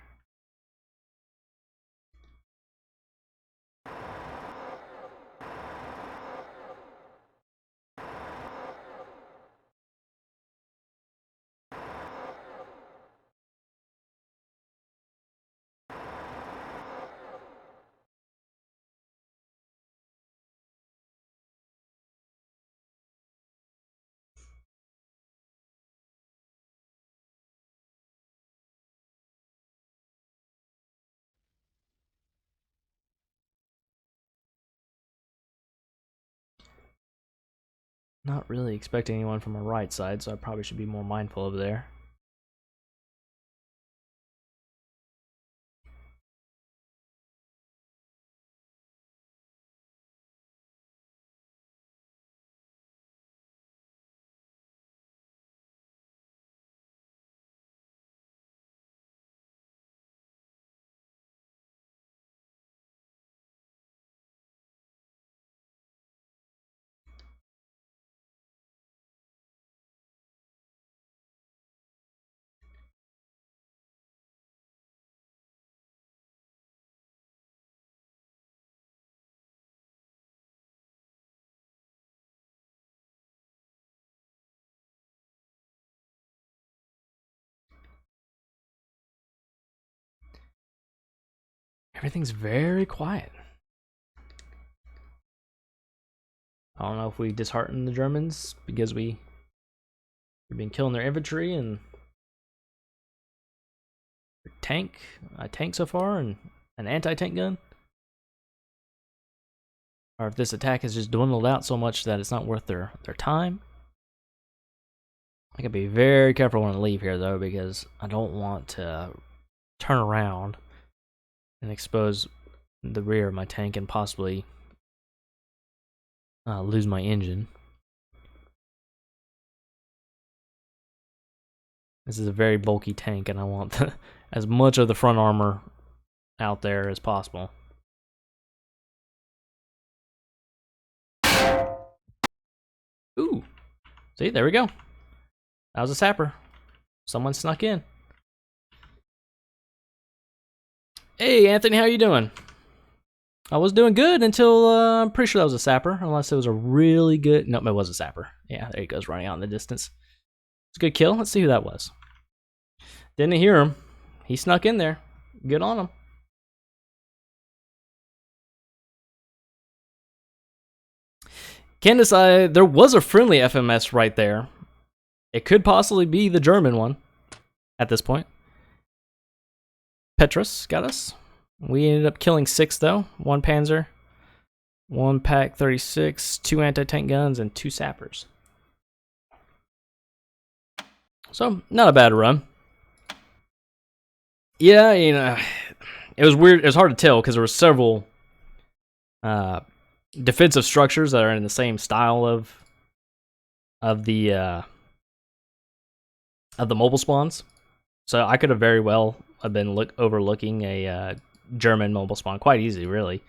Not really expecting anyone from our right side, so I probably should be more mindful over there. Everything's very quiet. I don't know if we disheartened the Germans because we've been killing their infantry and a tank so far, and an anti-tank gun. Or if this attack has just dwindled out so much that it's not worth their time. I gotta be very careful when I leave here though, because I don't want to turn around and expose the rear of my tank and possibly lose my engine. This is a very bulky tank, and I want as much of the front armor out there as possible. Ooh, see, there we go. That was a sapper. Someone snuck in. Hey, Anthony, how you doing? I was doing good until I'm pretty sure that was a sapper, unless it was a really good. Nope, it was a sapper. Yeah, there he goes, running out in the distance. It's a good kill. Let's see who that was. Didn't hear him. He snuck in there. Good on him. Candace, there was a friendly FMS right there. It could possibly be the German one at this point. Petrus got us. We ended up killing 6 though. 1 Panzer, 1 Pack 36, 2 anti-tank guns, and 2 sappers. So, not a bad run. Yeah, you know, it was weird. It was hard to tell because there were several defensive structures that are in the same style of the mobile spawns. So I could have very well have been overlooking a German mobile spawn quite easy, really.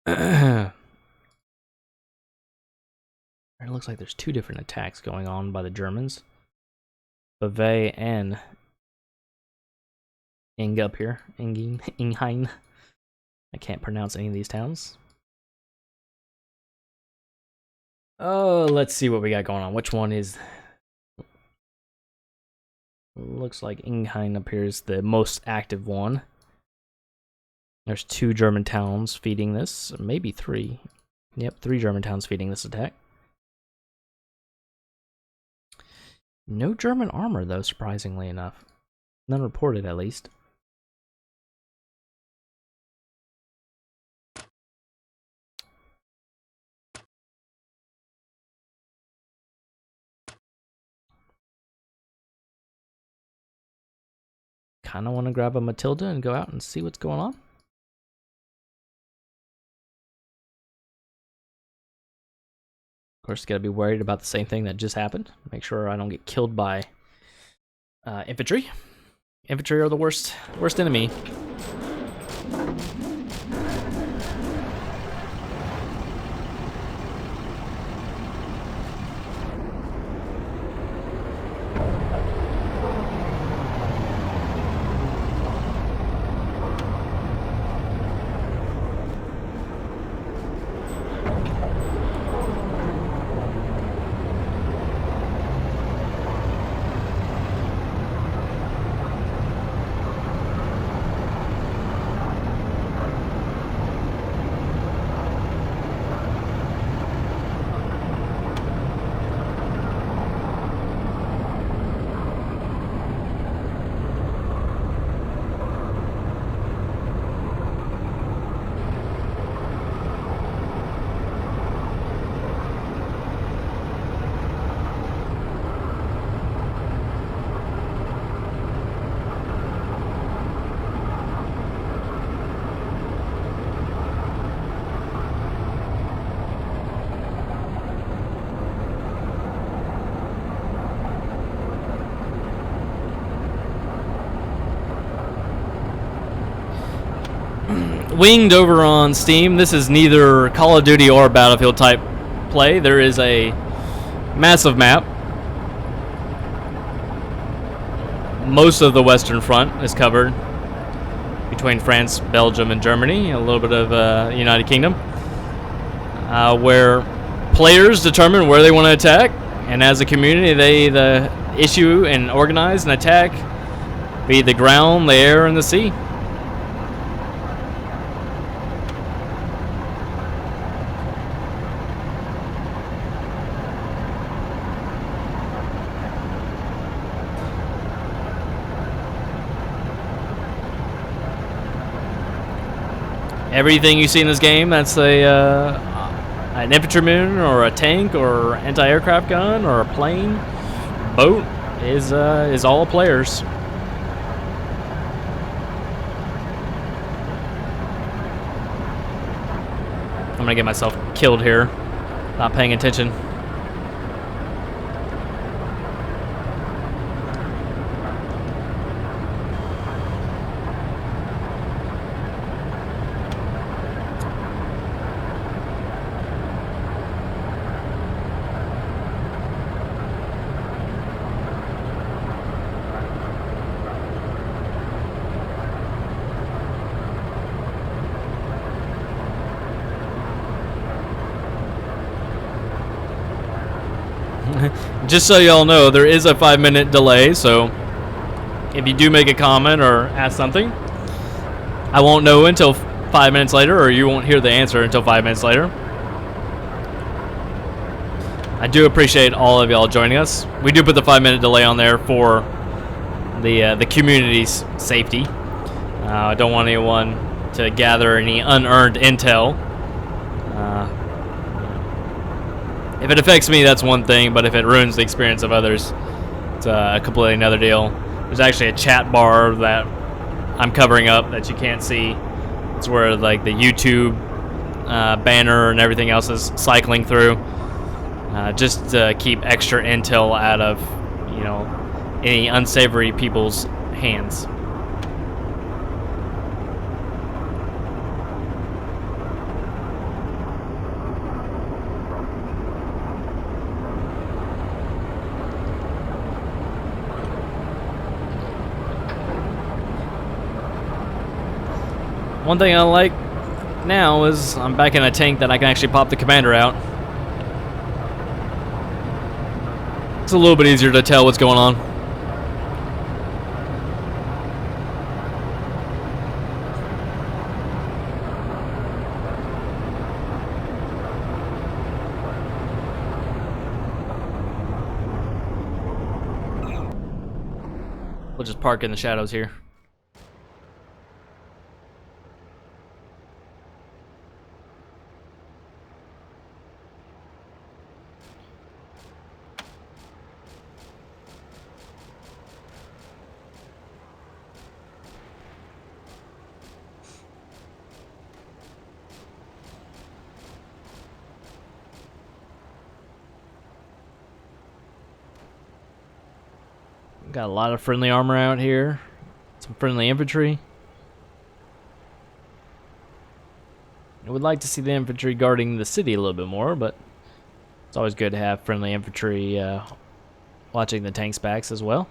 It looks like there's 2 different attacks going on by the Germans. Bavay and Ing up here. Ingheim. I can't pronounce any of these towns. Oh, let's see what we got going on. Which one is... Looks like Ingheim up here is the most active one. There's 2 German towns feeding this. Maybe 3. Yep, 3 German towns feeding this attack. No German armor, though, surprisingly enough. None reported, at least. kind of want to grab a Matilda and go out and see what's going on. Of course, gotta be worried about the same thing that just happened. Make sure I don't get killed by infantry. Infantry are the worst enemy. Winged over on Steam. This is neither Call of Duty or Battlefield type play. There is a massive map. Most of the Western Front is covered between France, Belgium, and Germany. A little bit of United Kingdom, where players determine where they want to attack, and as a community, they issue and organize an attack, be it the ground, the air, and the sea. Everything you see in this game that's an infantryman or a tank or anti-aircraft gun or a plane, boat, is all players. I'm gonna get myself killed here, not paying attention. Just so y'all know, there is a 5-minute delay, so if you do make a comment or ask something, I won't know until 5 minutes later, or you won't hear the answer until 5 minutes later. I do appreciate all of y'all joining us. We do put the 5-minute delay on there for the community's safety. I don't want anyone to gather any unearned intel. If it affects me, that's one thing, but if it ruins the experience of others, it's a completely another deal. There's actually a chat bar that I'm covering up that you can't see. It's where like the YouTube banner and everything else is cycling through, just to keep extra intel out of, you know, any unsavory people's hands. One thing I like now is I'm back in a tank that I can actually pop the commander out. It's a little bit easier to tell what's going on. We'll just park in the shadows here. Got a lot of friendly armor out here. Some friendly infantry. I would like to see the infantry guarding the city a little bit more, but it's always good to have friendly infantry watching the tanks' backs as well.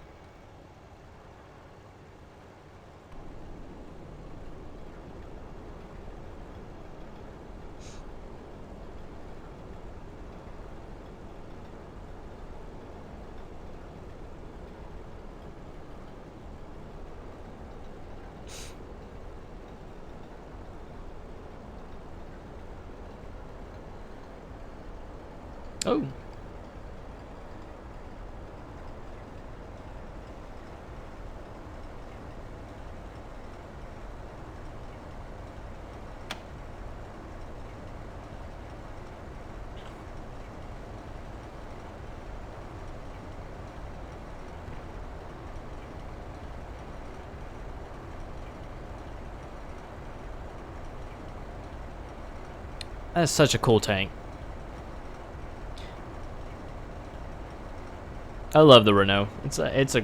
Oh. That's such a cool tank. I love the Renault. It's a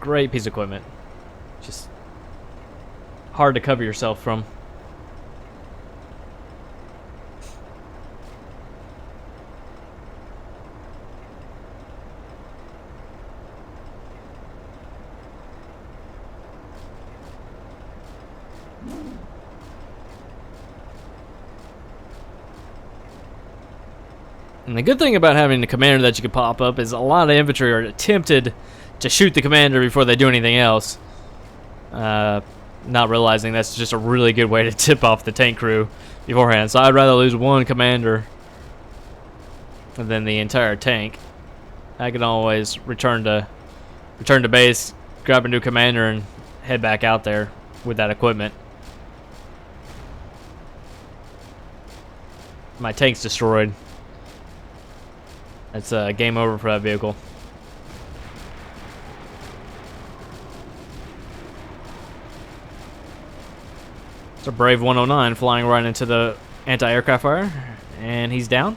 great piece of equipment. Just hard to cover yourself from. And the good thing about having the commander that you can pop up is a lot of infantry are tempted to shoot the commander before they do anything else. Not realizing that's just a really good way to tip off the tank crew beforehand. So I'd rather lose one commander than the entire tank. I can always return to base, grab a new commander, and head back out there with that equipment. My tank's destroyed. That's a game over for that vehicle. It's a brave 109 flying right into the anti-aircraft fire, and he's down.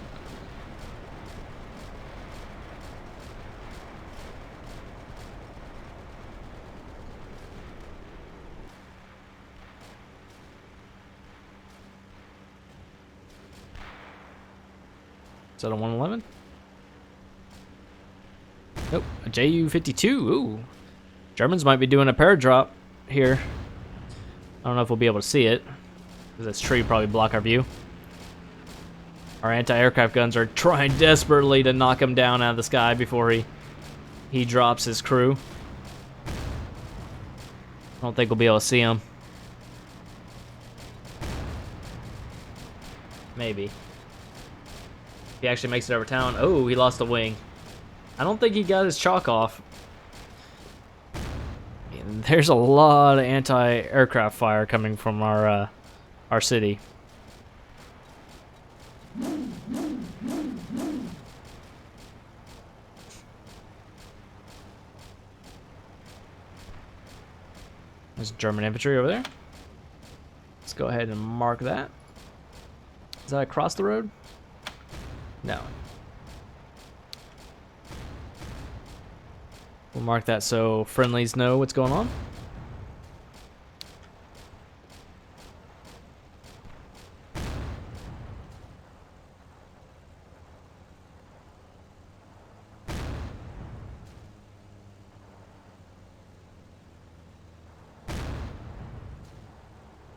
Is that a 111? Nope, a Ju-52. Ooh. Germans might be doing a paradrop here. I don't know if we'll be able to see it, because this tree probably block our view. Our anti-aircraft guns are trying desperately to knock him down out of the sky before he drops his crew. I don't think we'll be able to see him. Maybe. If he actually makes it over town. Oh, he lost a wing. I don't think he got his chalk off. And there's a lot of anti-aircraft fire coming from our city. There's German infantry over there. Let's go ahead and mark that. Is that across the road? No. We'll mark that so friendlies know what's going on.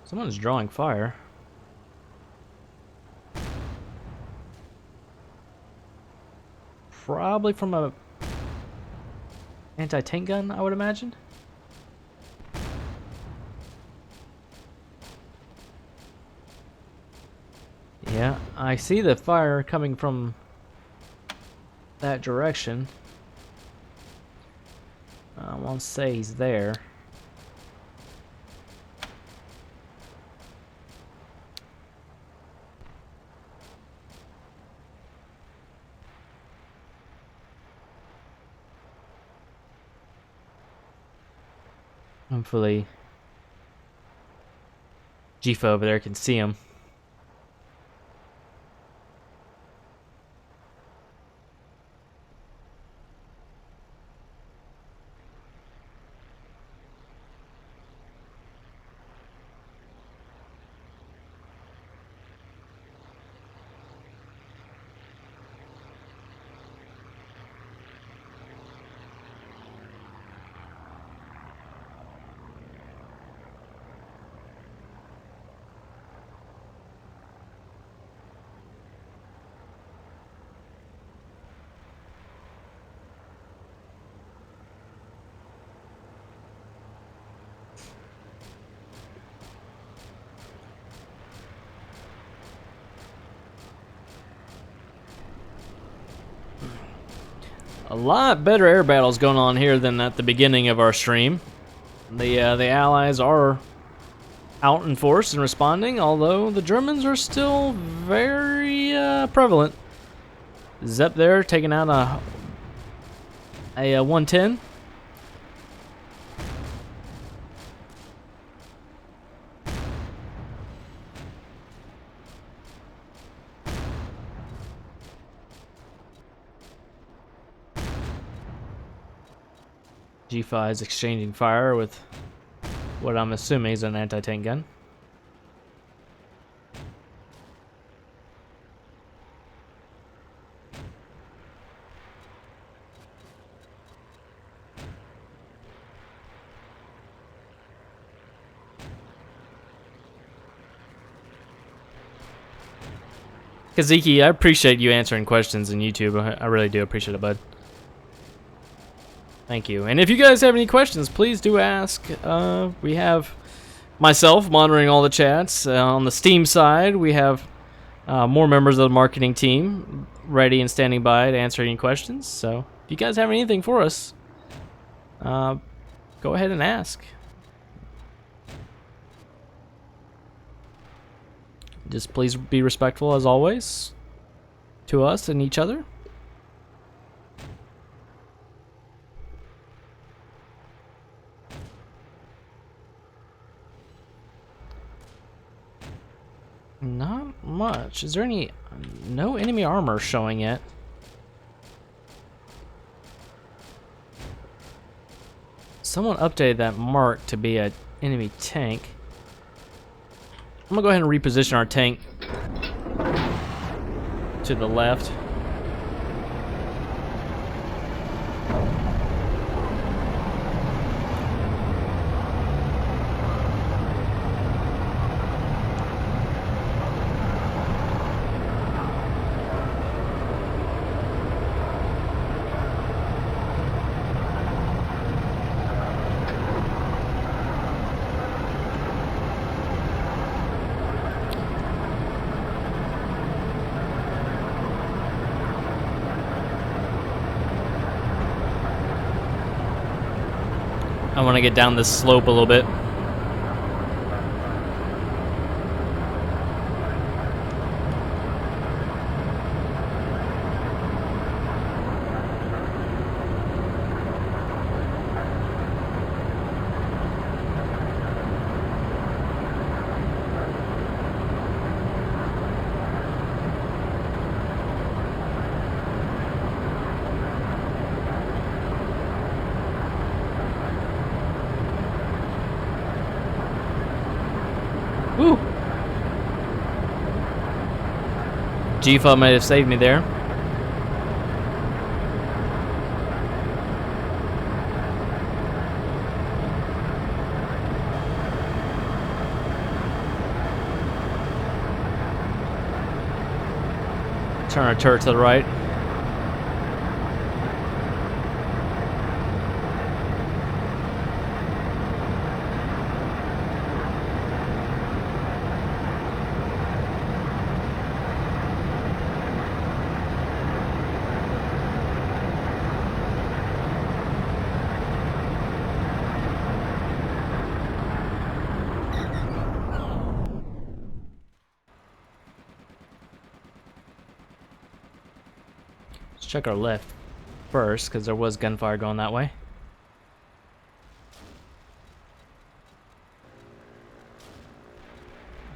Someone's drawing fire. Probably from a anti-tank gun, I would imagine. Yeah, I see the fire coming from that direction. I won't say he's there. Hopefully Jifa over there can see him. A lot better air battles going on here than at the beginning of our stream. The Allies are out in force and responding, although the Germans are still very prevalent. Zepp there taking out a 110. G5 is exchanging fire with what I'm assuming is an anti-tank gun. Kaziki, I appreciate you answering questions in YouTube. I really do appreciate it, bud. Thank you. And if you guys have any questions, please do ask. We have myself monitoring all the chats. On the Steam side, we have more members of the marketing team ready and standing by to answer any questions. So if you guys have anything for us, go ahead and ask. Just please be respectful, as always, to us and each other. Not much. Is there any... No enemy armor showing yet. Someone updated that mark to be an enemy tank. I'm gonna go ahead and reposition our tank to the left. I want to get down this slope a little bit. Woo! G-Fo might have saved me there. Turn our turret to the right. Check our left first, because there was gunfire going that way.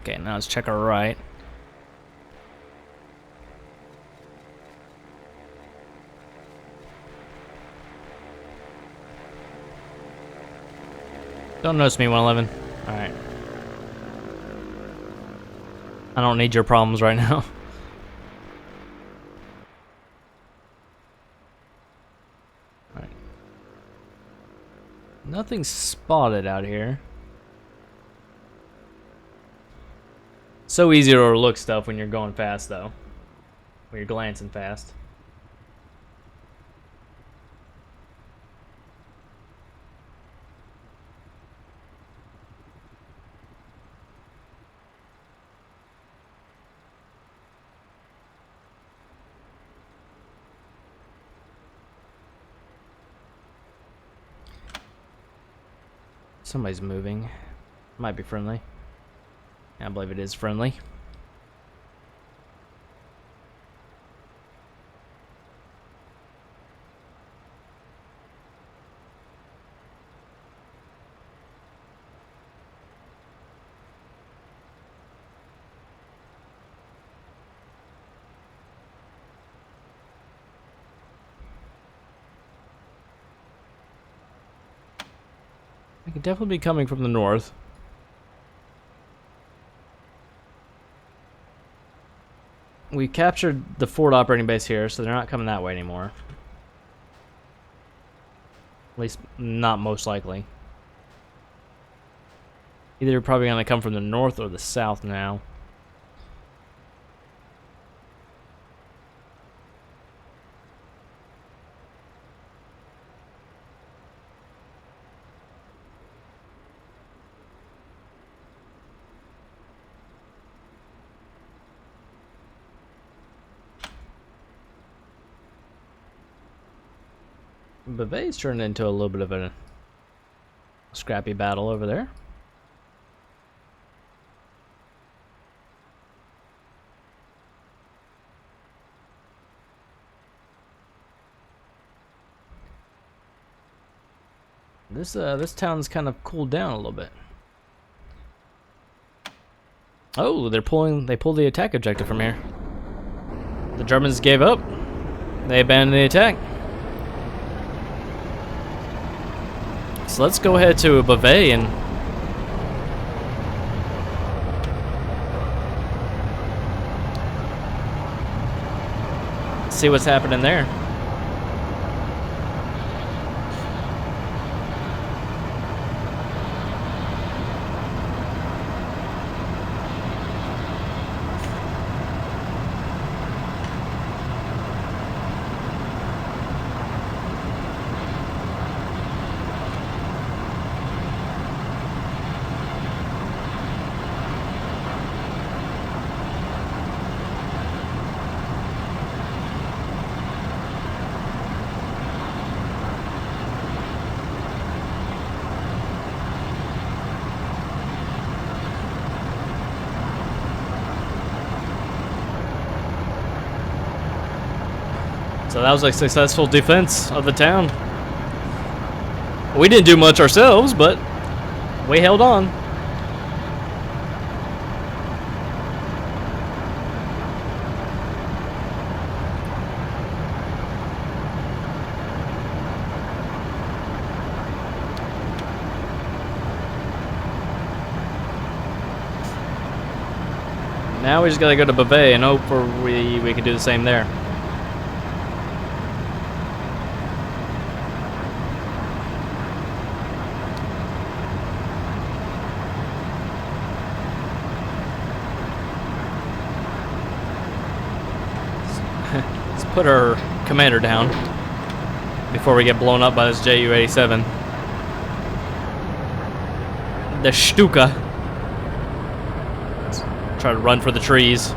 Okay, now let's check our right. Don't notice me, 111. Alright. I don't need your problems right now. Nothing's spotted out here. So easy to overlook stuff when you're going fast, though. When you're glancing fast. Somebody's moving. Might be friendly. I believe it is friendly. They could definitely be coming from the north. We captured the Ford operating base here, so they're not coming that way anymore. At least, not most likely. Either probably going to come from the north or the south now. Bavay's turned into a little bit of a scrappy battle over there. This town's kind of cooled down a little bit. Oh, they pulled the attack objective from here. The Germans gave up. They abandoned the attack. So let's go ahead to Bavay and see what's happening there. So that was a successful defense of the town. We didn't do much ourselves, but we held on. Now we just gotta go to Bavay and hope we can do the same there. Let's put our commander down before we get blown up by this Ju-87. The Stuka. Let's try to run for the trees.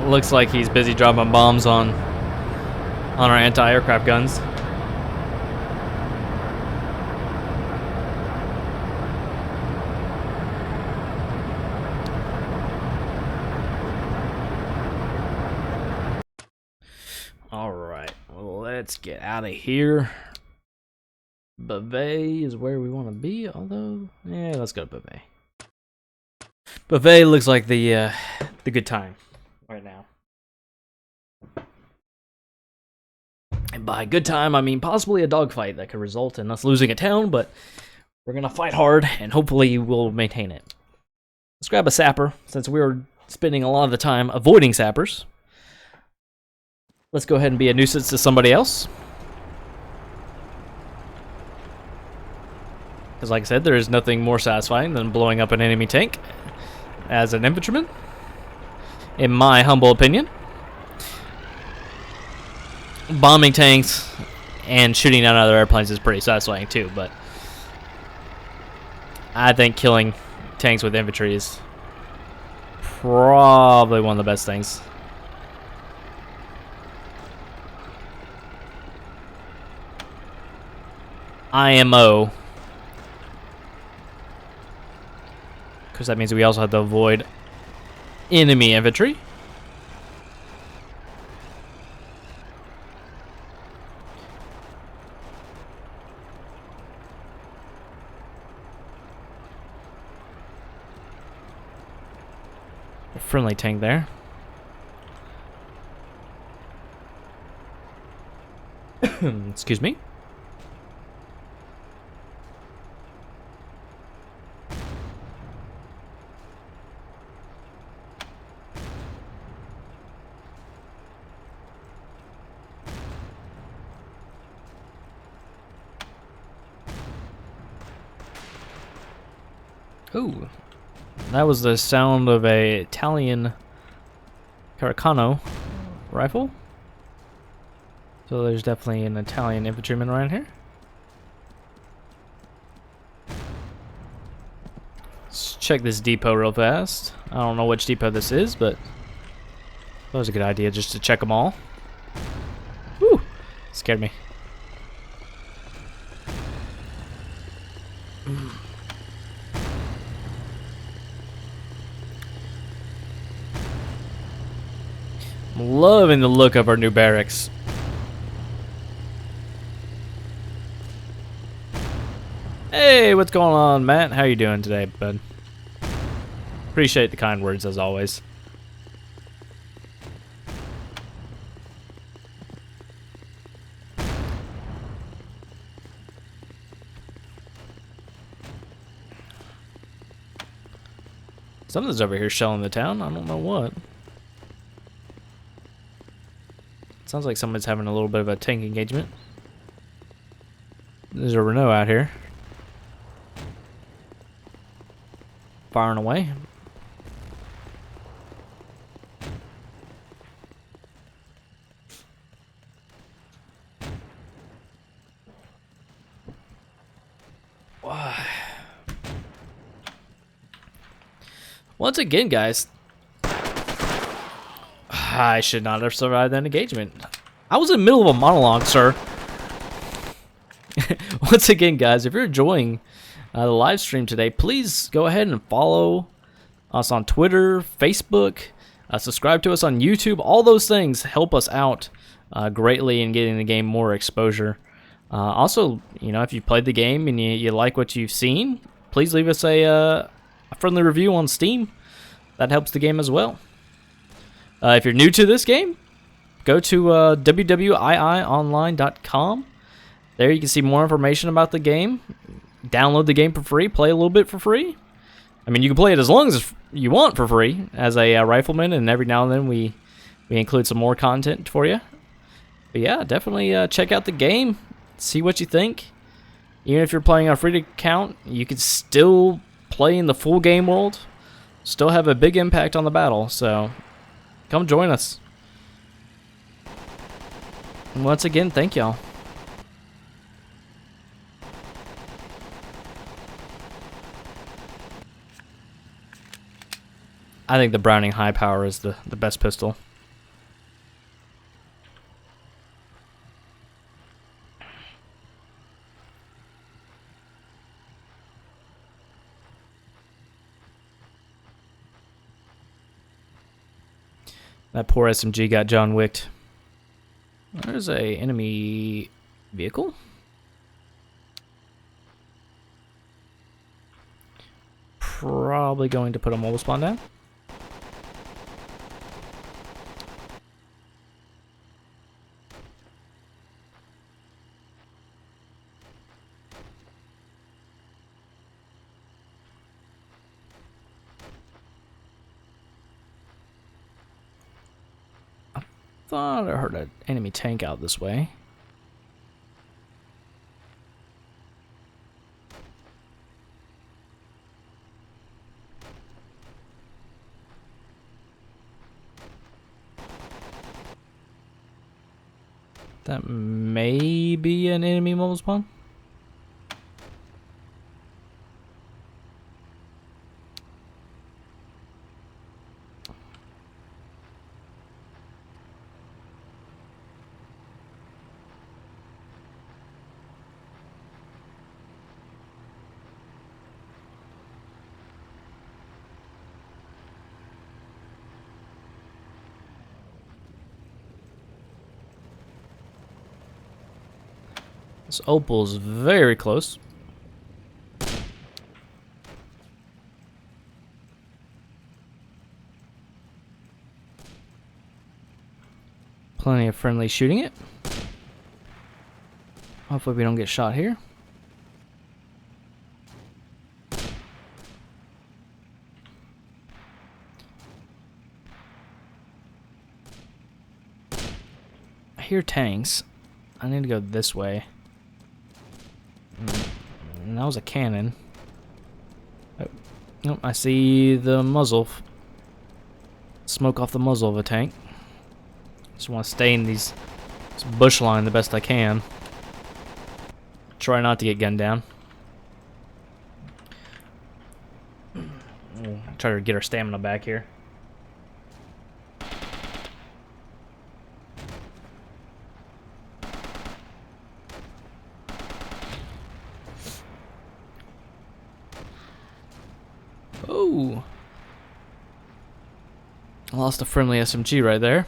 Looks like he's busy dropping bombs on our anti-aircraft guns. All right, well, let's get out of here. Bavay is where we want to be, although, yeah, let's go to Bavay. Bavay looks like the good time right now. And by good time, I mean possibly a dogfight that could result in us losing a town, but we're gonna fight hard and hopefully we'll maintain it. Let's grab a sapper, since we were spending a lot of the time avoiding sappers. Let's go ahead and be a nuisance to somebody else. Because like I said, there is nothing more satisfying than blowing up an enemy tank as an infantryman, in my humble opinion. bombing tanks and shooting down other airplanes is pretty satisfying too, but I think killing tanks with infantry is probably one of the best things. IMO. Because that means we also have to avoid enemy infantry. A friendly tank there. Excuse me. Ooh, that was the sound of a Italian Caracano rifle. So there's definitely an Italian infantryman around here. Let's check this depot real fast. I don't know which depot this is, but that was a good idea just to check them all. Whew, scared me. I'm loving the look of our new barracks. Hey, what's going on, Matt? How you doing today, bud? Appreciate the kind words as always. Something's over here shelling the town. I don't know what. Sounds like someone's having a little bit of a tank engagement. There's a Renault out here. Firing away. Once again, guys, I should not have survived that engagement. I was in the middle of a monologue, sir. Once again, guys, if you're enjoying the live stream today, please go ahead and follow us on Twitter, Facebook, subscribe to us on YouTube. All those things help us out greatly in getting the game more exposure. Also, you know, if you played the game and you like what you've seen, please leave us a friendly review on Steam. That helps the game as well. If you're new to this game, go to WWIIonline.com. There you can see more information about the game. Download the game for free. Play a little bit for free. I mean, you can play it as long as you want for free as a rifleman, and every now and then we include some more content for you. But yeah, definitely check out the game. See what you think. Even if you're playing on a free account, you can still play in the full game world. Still have a big impact on the battle, so come join us. And once again, thank y'all. I think the Browning High Power is the best pistol. That poor SMG got John Wicked. There's a enemy vehicle. Probably going to put a mobile spawn down. Thought I heard an enemy tank out this way. That may be an enemy mobile spawn. This opal's very close. Plenty of friendly shooting it. Hopefully we don't get shot here. I hear tanks. I need to go this way. And that was a cannon. Oh, nope, I see the muzzle. Smoke off the muzzle of a tank. Just want to stay in this bush line the best I can. Try not to get gunned down. Try to get our stamina back here. Oh, I lost a friendly SMG right there.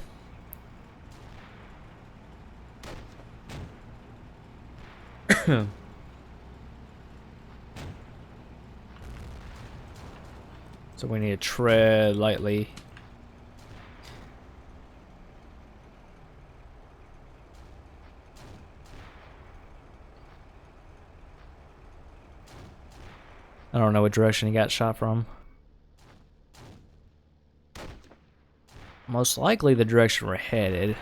So we need to tread lightly. I don't know what direction he got shot from. Most likely the direction we're headed.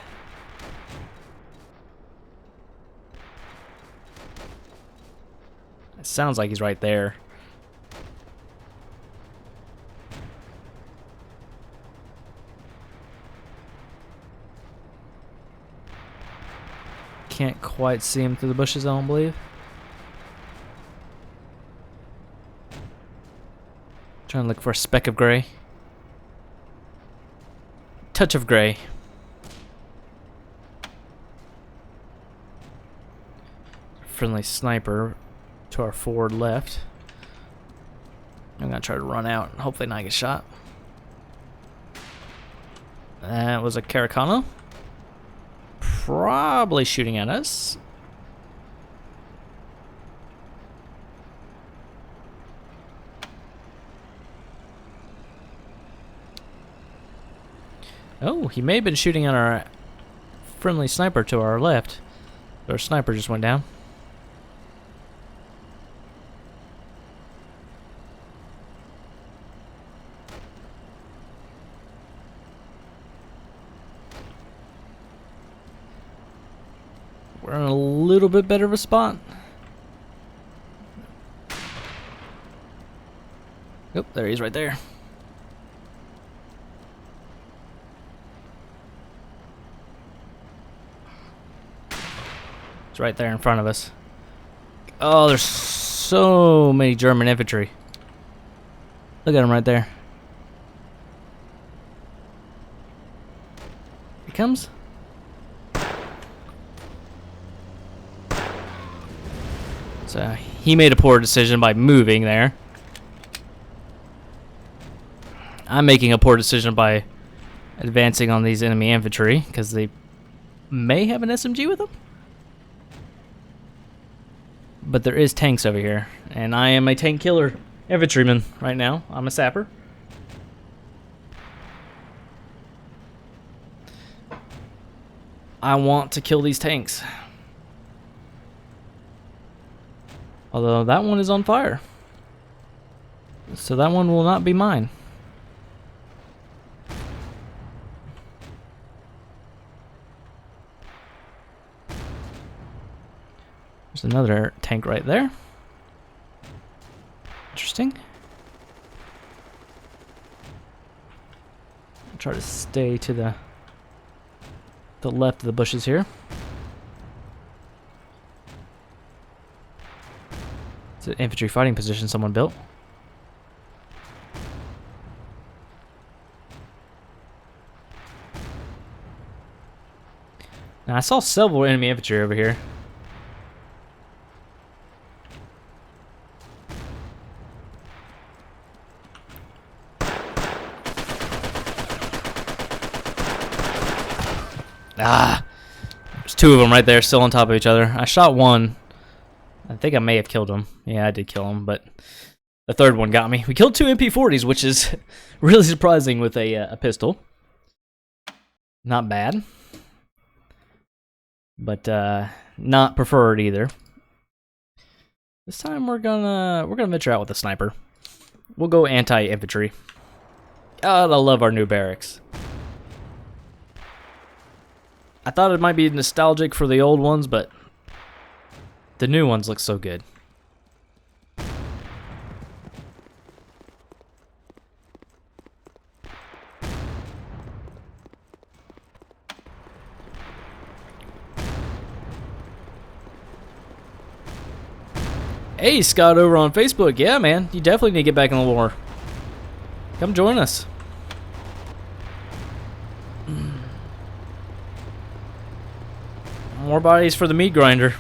It sounds like he's right there. Can't quite see him through the bushes, I don't believe. Trying to look for a speck of gray. Touch of gray. Friendly sniper to our forward left. I'm gonna try to run out and hopefully not get shot. That was a Caracano. Probably shooting at us. Oh, he may have been shooting at our friendly sniper to our left. Our sniper just went down. We're in a little bit better of a spot. Oh, there he is right there. It's right there in front of us. Oh, there's so many German infantry. Look at him right there. He comes. So he made a poor decision by moving there. I'm making a poor decision by advancing on these enemy infantry because they may have an SMG with them. But there is tanks over here, and I am a tank killer infantryman right now. I'm a sapper. I want to kill these tanks. Although that one is on fire. So that one will not be mine. There's another tank right there. Interesting. I'll try to stay to the left of the bushes here. It's an infantry fighting position someone built. Now, I saw several enemy infantry over here. Ah! There's two of them right there, still on top of each other. I shot one. I think I may have killed him. Yeah, I did kill him, but the third one got me. We killed two MP40s, which is really surprising with a pistol. Not bad. But not preferred either. This time we're gonna venture out with a sniper. We'll go anti-infantry. God, I love our new barracks. I thought it might be nostalgic for the old ones, but the new ones look so good. Hey, Scott over on Facebook. Yeah, man, you definitely need to get back in the war. Come join us. More bodies for the meat grinder.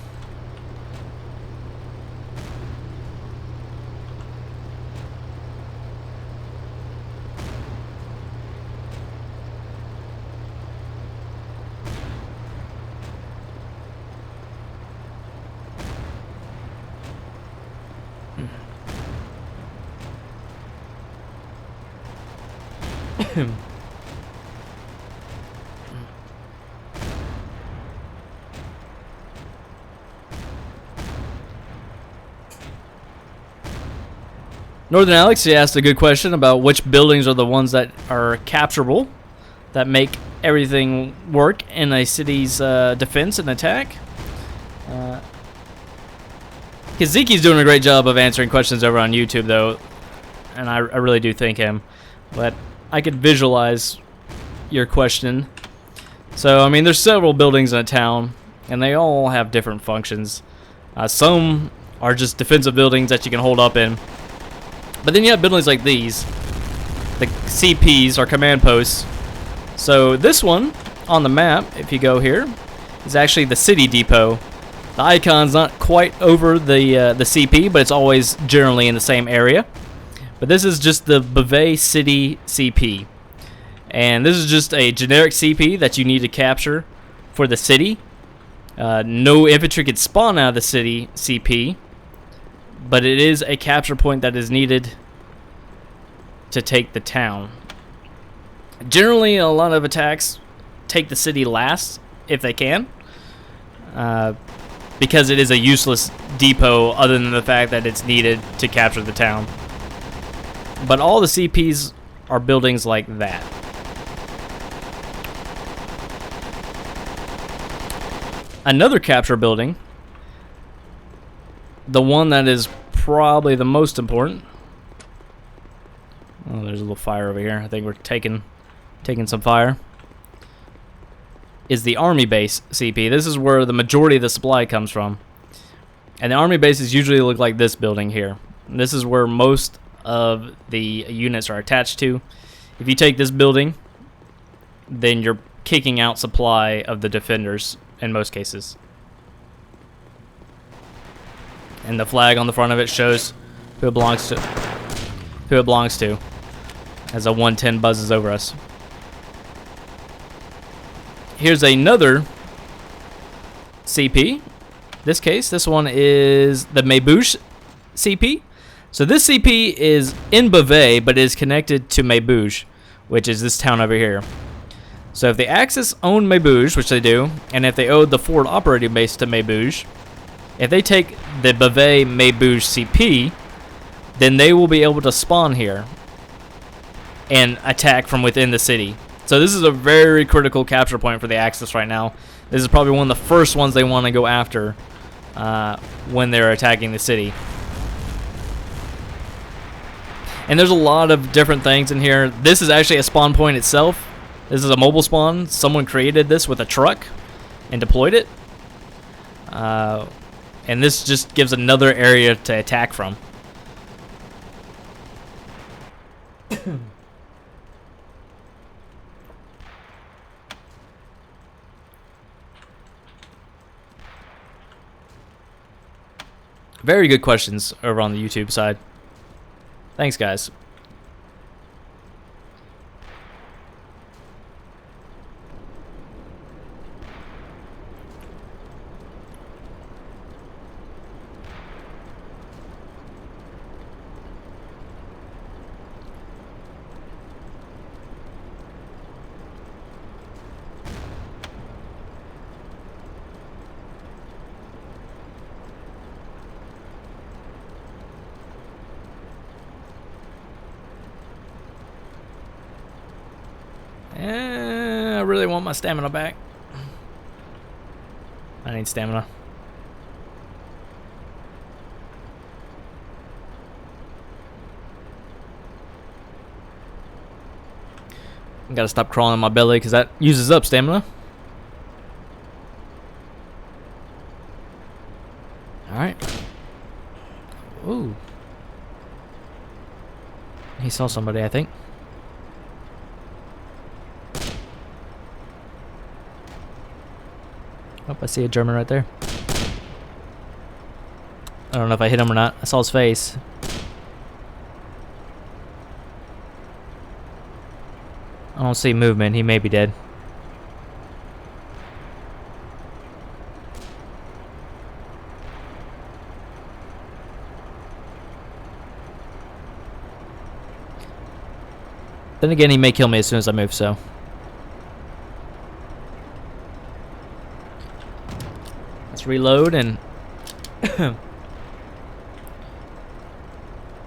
Northern Alex, he asked a good question about which buildings are the ones that are capturable, that make everything work in a city's defense and attack. Kaziki's doing a great job of answering questions over on YouTube, though, and I really do thank him. But I could visualize your question. So, I mean, there's several buildings in a town, and they all have different functions. Some are just defensive buildings that you can hold up in. But then you have buildings like these. The CPs, or command posts. So this one on the map, if you go here, is actually the city depot. The icon's not quite over the CP, but it's always generally in the same area. But this is just the WWII City CP. And this is just a generic CP that you need to capture for the city. No infantry can spawn out of the city CP, but it is a capture point that is needed to take the town. Generally, a lot of attacks take the city last, if they can, because it is a useless depot other than the fact that it's needed to capture the town. But all the CPs are buildings like that. Another capture building, the one that is probably the most important. Oh, there's a little fire over here. I think we're taking some fire. Is the army base CP. This is where the majority of the supply comes from. And the army bases usually look like this building here. And this is where most of the units are attached to. If you take this building, then you're kicking out supply of the defenders in most cases. And the flag on the front of it shows who it belongs to. Who it belongs to. As a 110 buzzes over us. Here's another CP. This case, this one is the Maybouche CP. So this CP is in WWII, but it is connected to Maybouche, which is this town over here. So if the Axis own Maybouche, which they do, and if they owed the forward operating base to Maybouche, if they take the WWII Maybouche CP, then they will be able to spawn here and attack from within the city. So this is a very critical capture point for the Axis right now. This is probably one of the first ones they want to go after when they're attacking the city. And there's a lot of different things in here. This is actually a spawn point itself. This is a mobile spawn. Someone created this with a truck and deployed it. And And this just gives another area to attack from. Very good questions over on the YouTube side. Thanks, guys. I really want my stamina back. I need stamina. I gotta stop crawling on my belly because that uses up stamina. Alright. Ooh. He saw somebody, I think. Oh, I see a German right there. I don't know if I hit him or not. I saw his face. I don't see movement. He may be dead. Then again, he may kill me as soon as I move, so. Let's reload and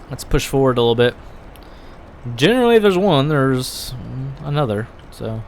let's push forward a little bit. Generally, if there's one, there's another, so.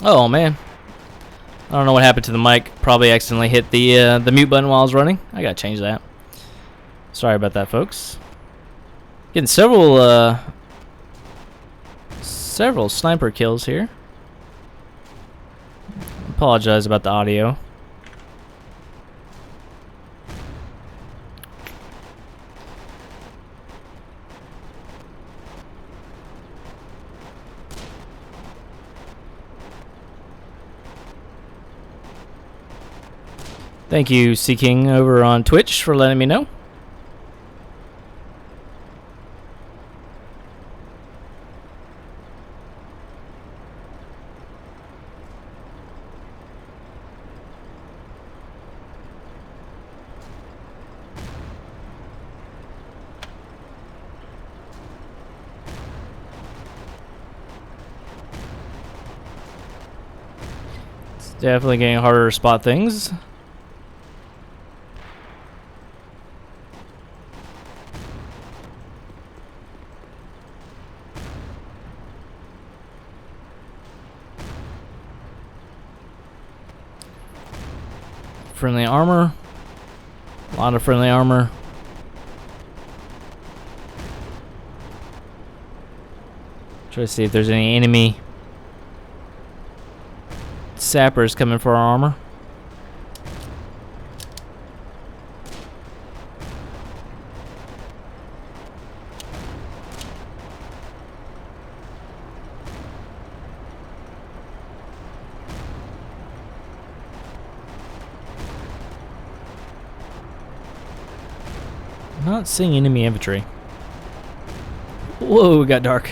Oh man, I don't know what happened to the mic. Probably accidentally hit the mute button while I was running. I gotta change that. Sorry about that, folks. Getting several sniper kills here. Apologize about the audio. Thank you, Sea King, over on Twitch for letting me know. It's definitely getting harder to spot things. Friendly armor. A lot of friendly armor. Try to see if there's any enemy sappers coming for our armor. Not seeing enemy infantry. Whoa, it got dark.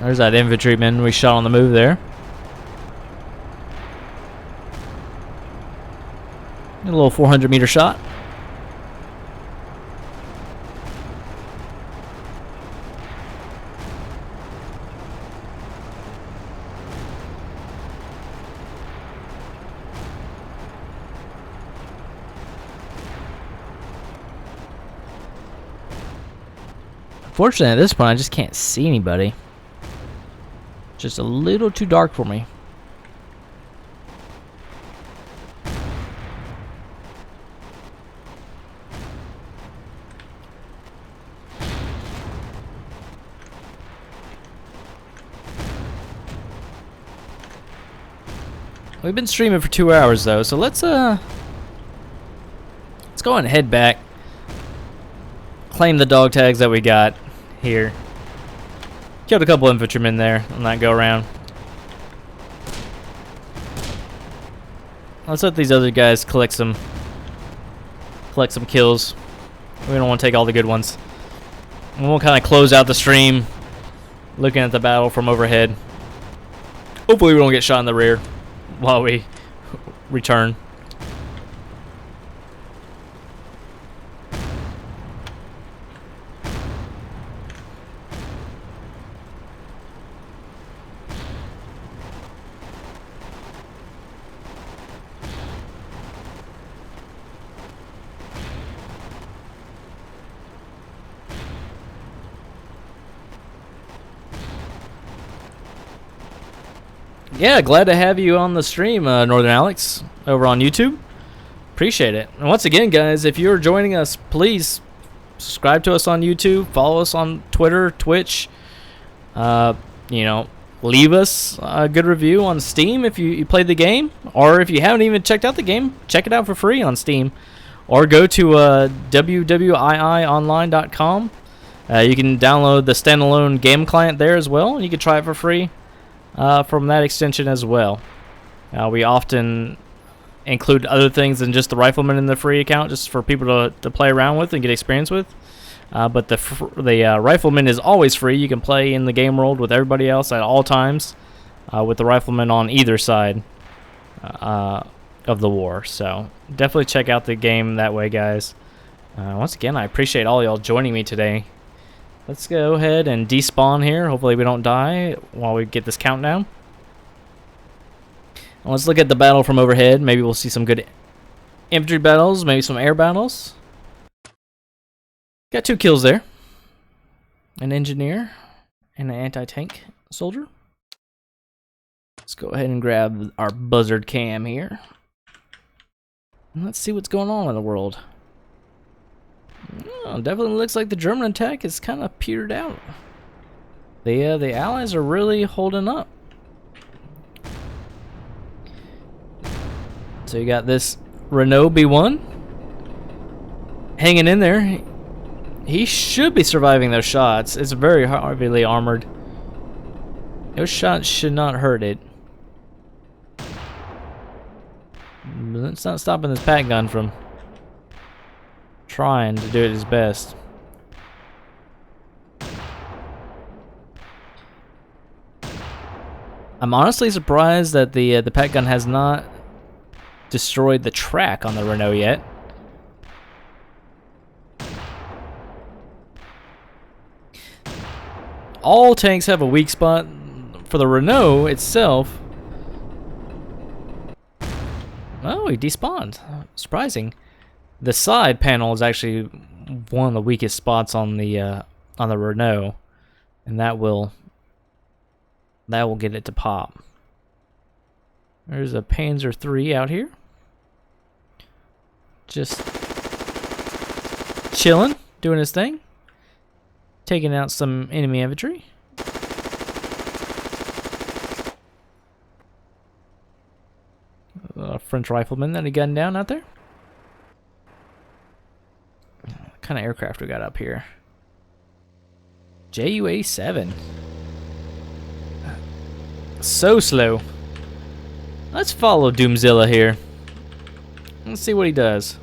There's that infantryman we shot on the move there. A little 400-meter shot. Fortunately, at this point, I just can't see anybody. Just a little too dark for me. We've been streaming for 2 hours though, so let's go and head back. Claim the dog tags that we got here. Killed a couple infantrymen there on that go around. Let's let these other guys collect some kills. We don't want to take all the good ones. And we'll kind of close out the stream looking at the battle from overhead. Hopefully we don't get shot in the rear while we return. Yeah, glad to have you on the stream, Northern Alex, over on YouTube. Appreciate it. And once again, guys, if you're joining us, please subscribe to us on YouTube, follow us on Twitter, Twitch. You know, leave us a good review on Steam if you played the game, or if you haven't even checked out the game, check it out for free on Steam, or go to WWIIonline.com. You can download the standalone game client there as well, and you can try it for free. from that extension as well. We often include other things than just the rifleman in the free account, just for people to play around with and get experience with. But the rifleman is always free. You can play in the game world with everybody else at all times, with the rifleman on either side of the war. So definitely check out the game that way, guys. Once again, I appreciate all y'all joining me today. Let's go ahead and despawn here. Hopefully we don't die while we get this countdown. And let's look at the battle from overhead. Maybe we'll see some good infantry battles, maybe some air battles. Got 2 kills there. An engineer and an anti-tank soldier. Let's go ahead and grab our buzzard cam here. And let's see what's going on in the world. Oh, definitely looks like the German attack is kind of petered out. The Allies are really holding up. So you got this Renault B1 hanging in there. He should be surviving those shots. It's very heavily armored. Those shots should not hurt it. But it's not stopping this pack gun from trying to do it his best. I'm honestly surprised that the pack gun has not destroyed the track on the Renault yet. All tanks have a weak spot. For the Renault itself, oh, he despawned. Surprising. The side panel is actually one of the weakest spots on the Renault, and that will get it to pop. There's a Panzer III out here, just chilling, doing his thing, taking out some enemy infantry. A French rifleman that he gunned down out there. What kind of aircraft we got up here? WWII. So slow. Let's follow Doomzilla here. Let's see what he does.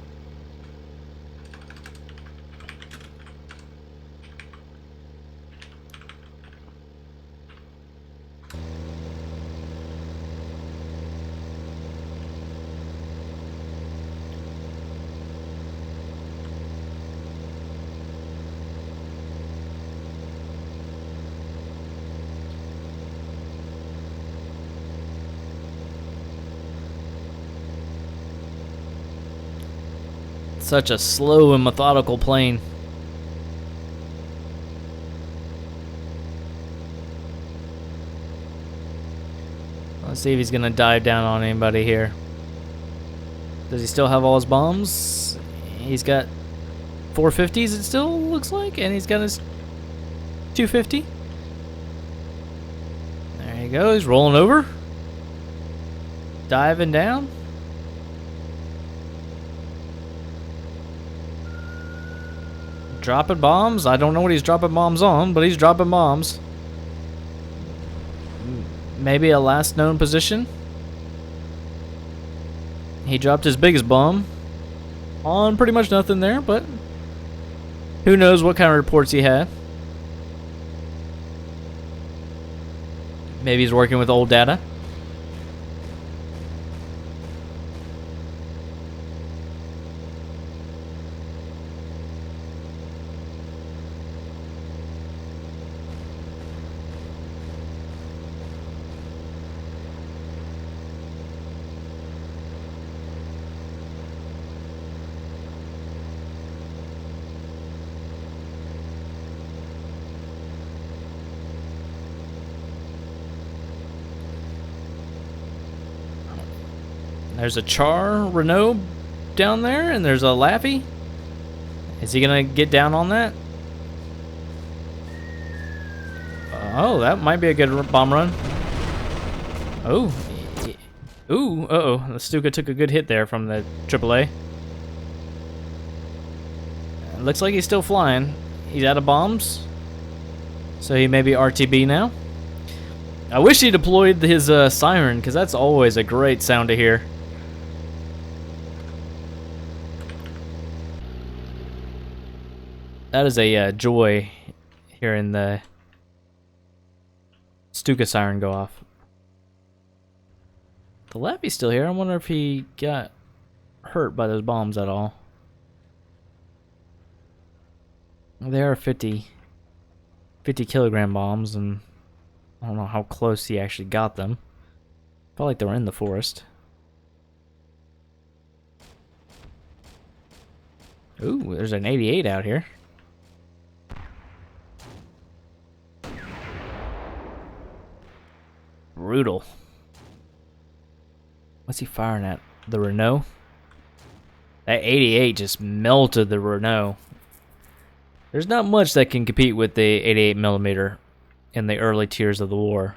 Such a slow and methodical plane. Let's see if he's gonna dive down on anybody here. Does he still have all his bombs? He's got 450s, it still looks like, and he's got his 250. There he goes, rolling over. Diving down. Dropping bombs. I don't know what he's dropping bombs on, but he's dropping bombs. Maybe a last known position. He dropped his biggest bomb on pretty much nothing there, but who knows what kind of reports he had. Maybe he's working with old data. There's a Char Renault down there, and there's a Laffy. Is he gonna get down on that? Oh, that might be a good bomb run. Oh. Ooh, uh-oh. The Stuka took a good hit there from the AAA. It looks like he's still flying. He's out of bombs. So he may be RTB now. I wish he deployed his siren, because that's always a great sound to hear. That is a joy hearing the Stuka siren go off. The Levy's still here. I wonder if he got hurt by those bombs at all. They are 50 kilogram bombs, and I don't know how close he actually got them. Felt like they were in the forest. Ooh, there's an 88 out here. Brutal. What's he firing at? The Renault? That 88 just melted the Renault. There's not much that can compete with the 88mm in the early tiers of the war.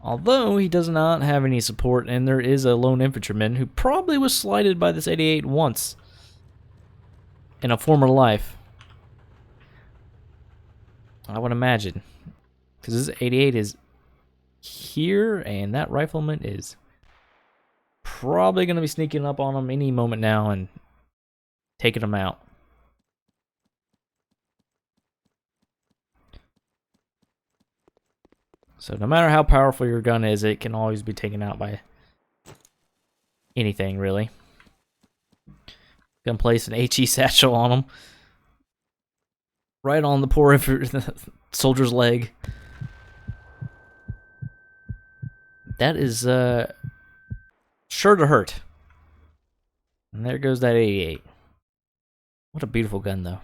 Although he does not have any support, and there is a lone infantryman who probably was slighted by this 88 once in a former life. I would imagine. Because this 88 is here, and that rifleman is probably going to be sneaking up on him any moment now and taking him out. So no matter how powerful your gun is, it can always be taken out by anything, really. Gonna place an HE satchel on him. Right on the poor soldier's leg. That is sure to hurt. And there goes that 88. What a beautiful gun, though.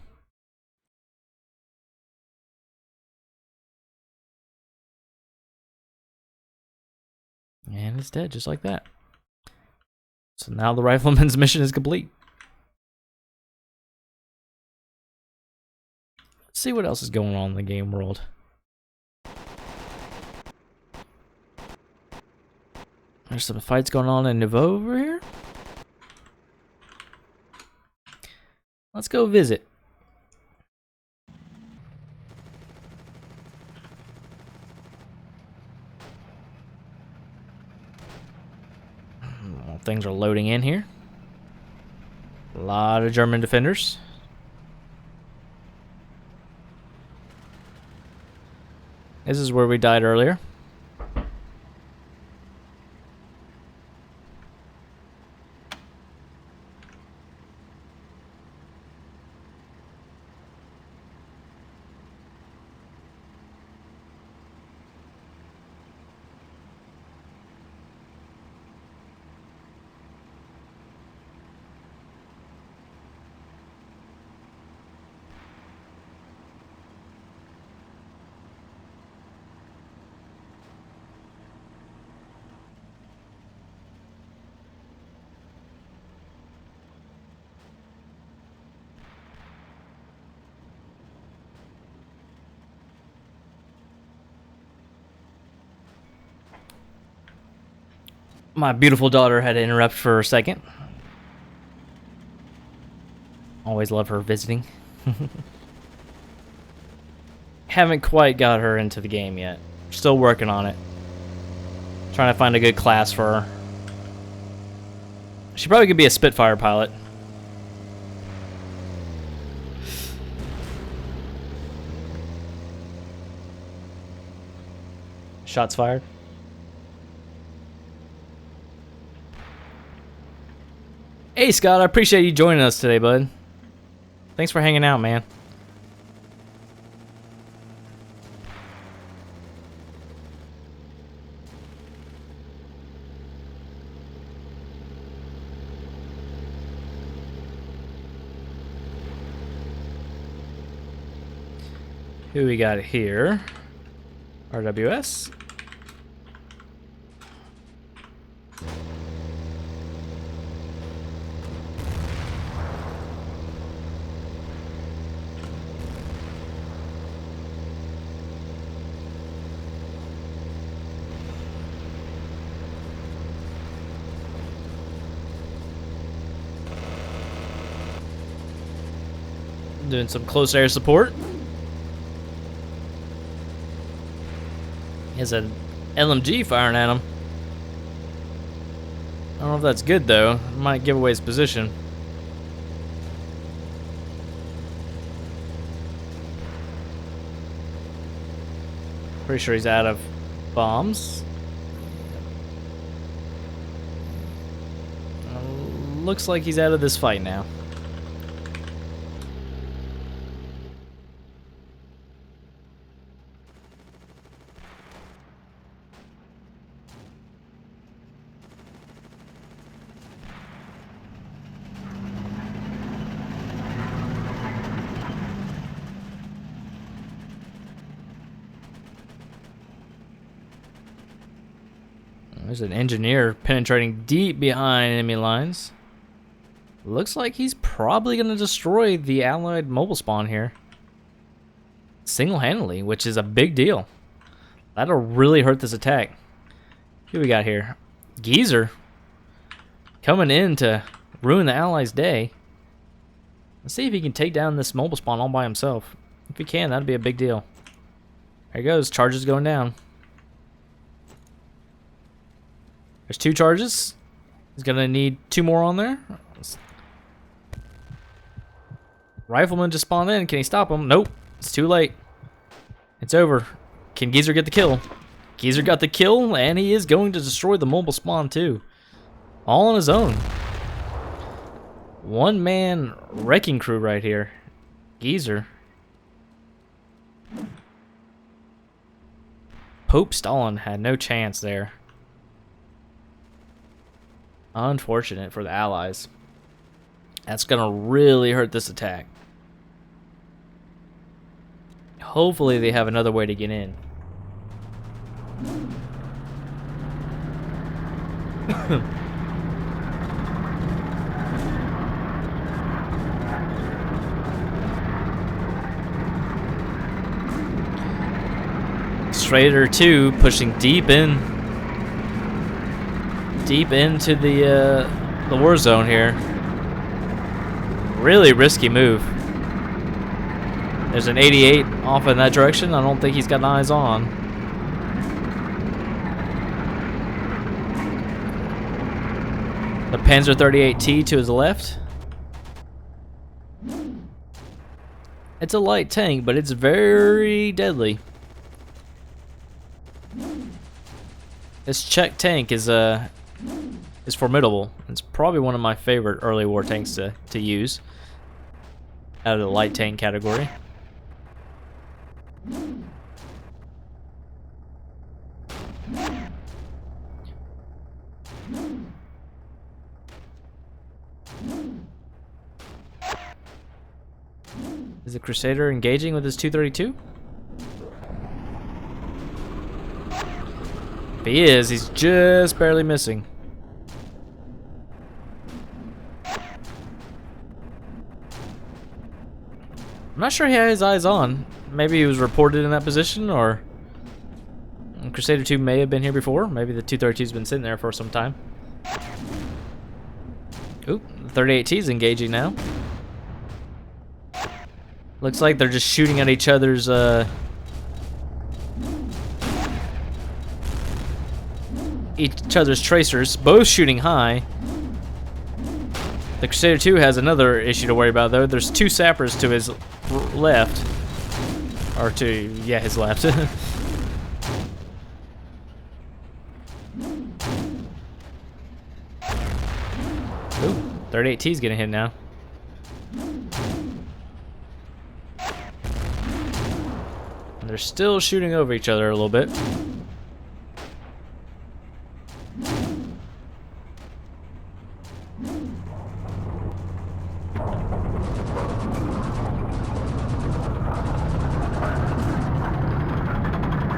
And it's dead, just like that. So now the rifleman's mission is complete. Let's see what else is going on in the game world. There's some fights going on in Nouveau over here. Let's go visit. Well, things are loading in here. A lot of German defenders. This is where we died earlier. My beautiful daughter had to interrupt for a second. Always love her visiting. Haven't quite got her into the game yet. Still working on it. Trying to find a good class for her. She probably could be a Spitfire pilot. Shots fired. Hey Scott, I appreciate you joining us today, bud. Thanks for hanging out, man. Who we got here? RWS. Doing some close air support. He has a LMG firing at him. I don't know if that's good though. It might give away his position. Pretty sure he's out of bombs. Looks like he's out of this fight now. There's an engineer penetrating deep behind enemy lines. Looks like he's probably going to destroy the allied mobile spawn here. Single-handedly, which is a big deal. That'll really hurt this attack. Who we got here? Geezer. Coming in to ruin the allies' day. Let's see if he can take down this mobile spawn all by himself. If he can, that'd be a big deal. There he goes. Charges going down. There's 2 charges. He's going to need 2 more on there. Rifleman just spawned in. Can he stop him? Nope. It's too late. It's over. Can Geezer get the kill? Geezer got the kill, and he is going to destroy the mobile spawn too. All on his own. One-man wrecking crew right here. Geezer. Pope Stalin had no chance there. Unfortunate for the Allies. That's gonna really hurt this attack. Hopefully they have another way to get in. Schrader 2 pushing deep into the war zone here. Really risky move. There's an 88 off in that direction. I don't think he's got eyes on. The Panzer 38T to his left. It's a light tank, but it's very deadly. This Czech tank is formidable. It's probably one of my favorite early war tanks to use out of the light tank category. Is the Crusader engaging with his 232? If he is, he's just barely missing. I'm not sure he had his eyes on. Maybe he was reported in that position, or Crusader 2 may have been here before. Maybe the 232's been sitting there for some time. Oop, the 38T's engaging now. Looks like they're just shooting at each other's tracers, both shooting high. The Crusader 2 has another issue to worry about though. There's 2 sappers to his left. Or to, yeah, his left. Ooh, 38T's getting hit now. And they're still shooting over each other a little bit.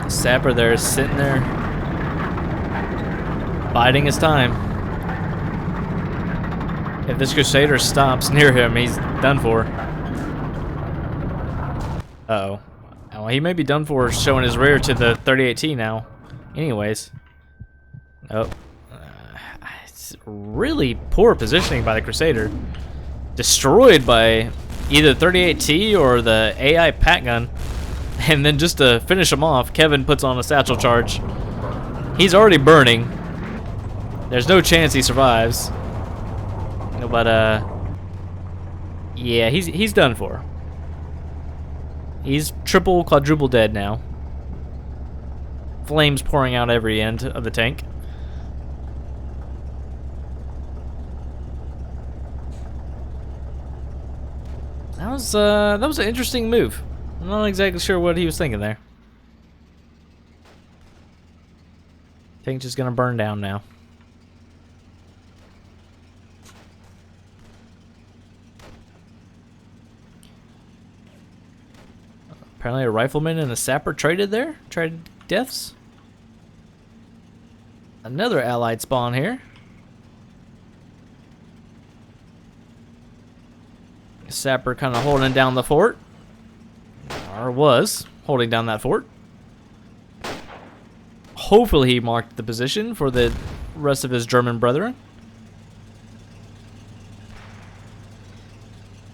Sapper there is sitting there biding his time. If this Crusader stops near him, he's done for. Uh-oh. Well, he may be done for showing his rear to the 38T now. Anyways. Oh. It's really poor positioning by the Crusader. Destroyed by either 38T or the AI Pat gun. And then just to finish him off, Kevin puts on a satchel charge. He's already burning. There's no chance he survives. But yeah, he's done for. He's triple, quadruple dead now. Flames pouring out every end of the tank. That was an interesting move. I'm not exactly sure what he was thinking there. Tank's just gonna burn down now. Apparently a rifleman and a sapper traded there. Traded deaths. Another allied spawn here. Sapper kind of holding down the fort. Or was holding down that fort. Hopefully he marked the position for the rest of his German brethren.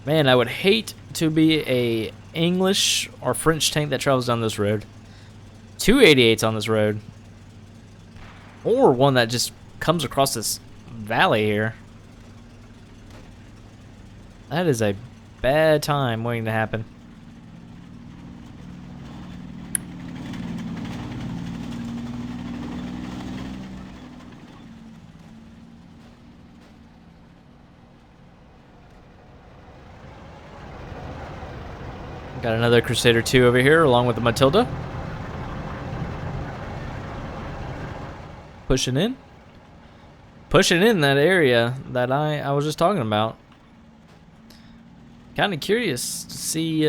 Man, I would hate to be a English or French tank that travels down this road. 2 88s on this road. Or one that just comes across this valley here. That is a bad time waiting to happen. Got another Crusader 2 over here along with the Matilda. Pushing in. Pushing in that area that I was just talking about. Kind of curious to see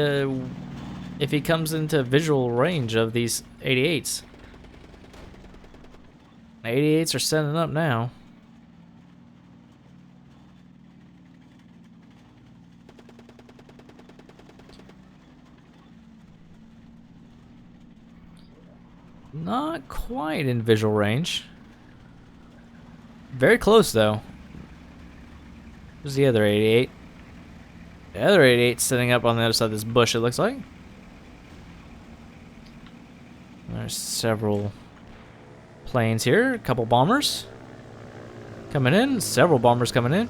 if he comes into visual range of these 88s. 88s are setting up now. Not quite in visual range. Very close though. Where's the other 88? The other 88's sitting up on the other side of this bush, it looks like. There's several planes here. A couple bombers coming in. Several bombers coming in.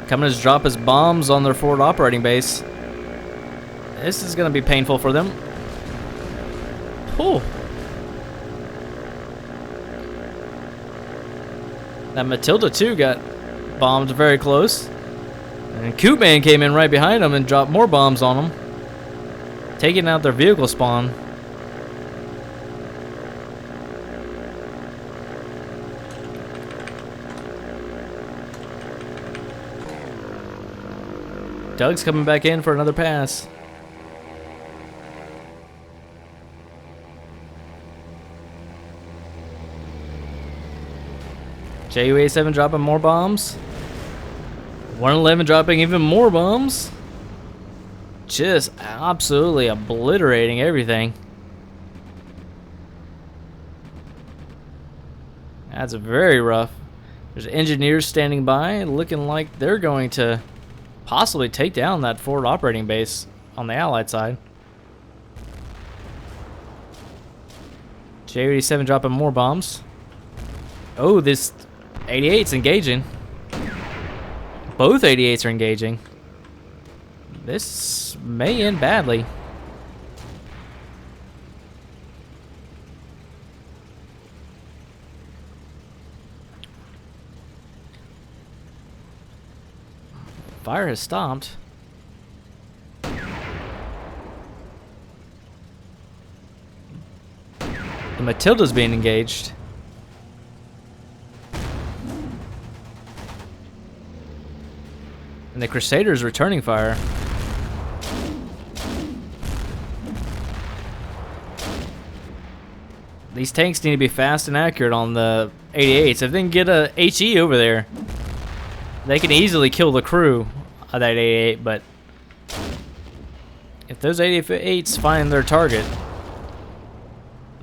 Coming to drop his bombs on their forward operating base. This is going to be painful for them. Oh. That Matilda too got bombed very close. And Koopman came in right behind him and dropped more bombs on them. Taking out their vehicle spawn. Doug's coming back in for another pass. JUA-7 dropping more bombs. 111 dropping even more bombs. Just absolutely obliterating everything. That's very rough. There's engineers standing by looking like they're going to possibly take down that forward operating base on the Allied side. J-87 dropping more bombs. Oh, this 88's engaging. Both 88s are engaging. This may end badly. Fire has stopped. The Matilda's being engaged. And the Crusader's returning fire. These tanks need to be fast and accurate on the 88s. If they can get a HE over there, they can easily kill the crew of that 88, but If those 88s find their target,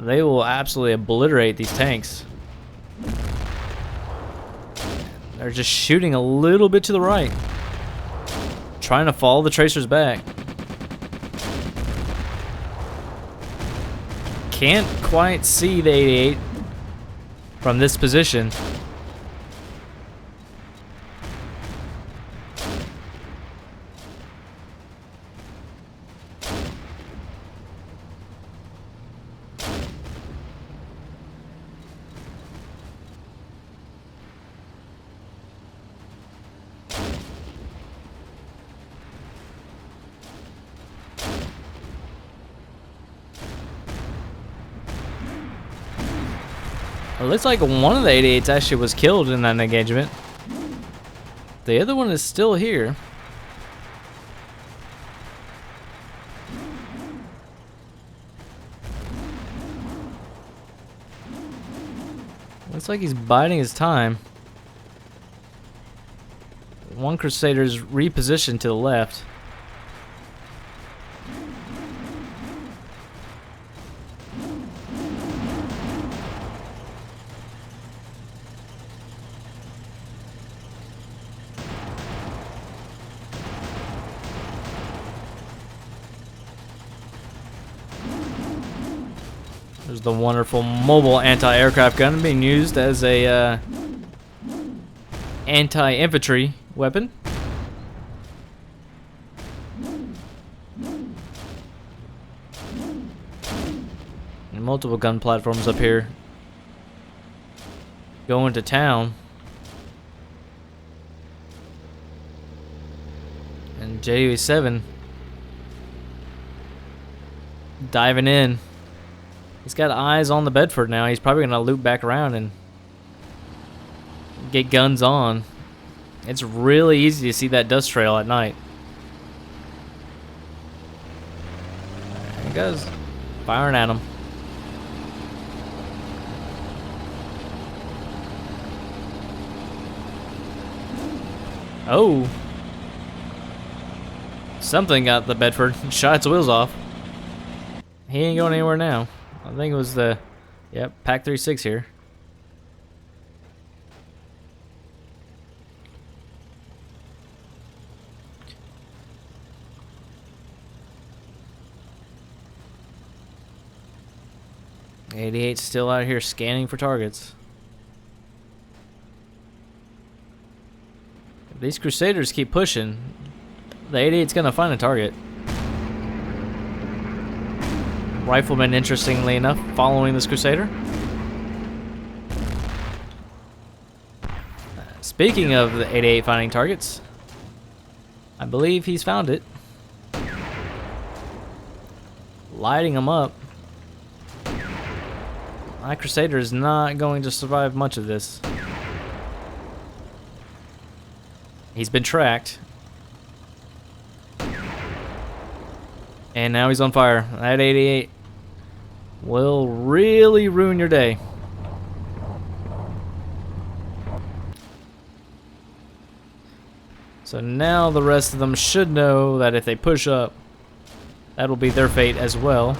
they will absolutely obliterate these tanks. They're just shooting a little bit to the right, trying to follow the tracers back. Can't quite see the 88 from this position. It looks like one of the 88s actually was killed in that engagement. The other one is still here. Looks like he's biding his time. One Crusader's repositioned to the left. There's the wonderful mobile anti-aircraft gun being used as a anti-infantry weapon. And multiple gun platforms up here going to town. And WWII diving in. He's got eyes on the Bedford now. He's probably going to loop back around and get guns on. It's really easy to see that dust trail at night. There he goes. Firing at him. Oh. Something got the Bedford. Shot its wheels off. He ain't going anywhere now. I think it was the, yep, Pack 36 here. '88's still out here scanning for targets. If these Crusaders keep pushing, the '88's gonna find a target. Rifleman, interestingly enough, following this Crusader. Speaking of the 88 finding targets, I believe he's found it. Lighting him up. My Crusader is not going to survive much of this. He's been tracked. And now he's on fire. That 88 will really ruin your day. So now the rest of them should know that if they push up, that'll be their fate as well.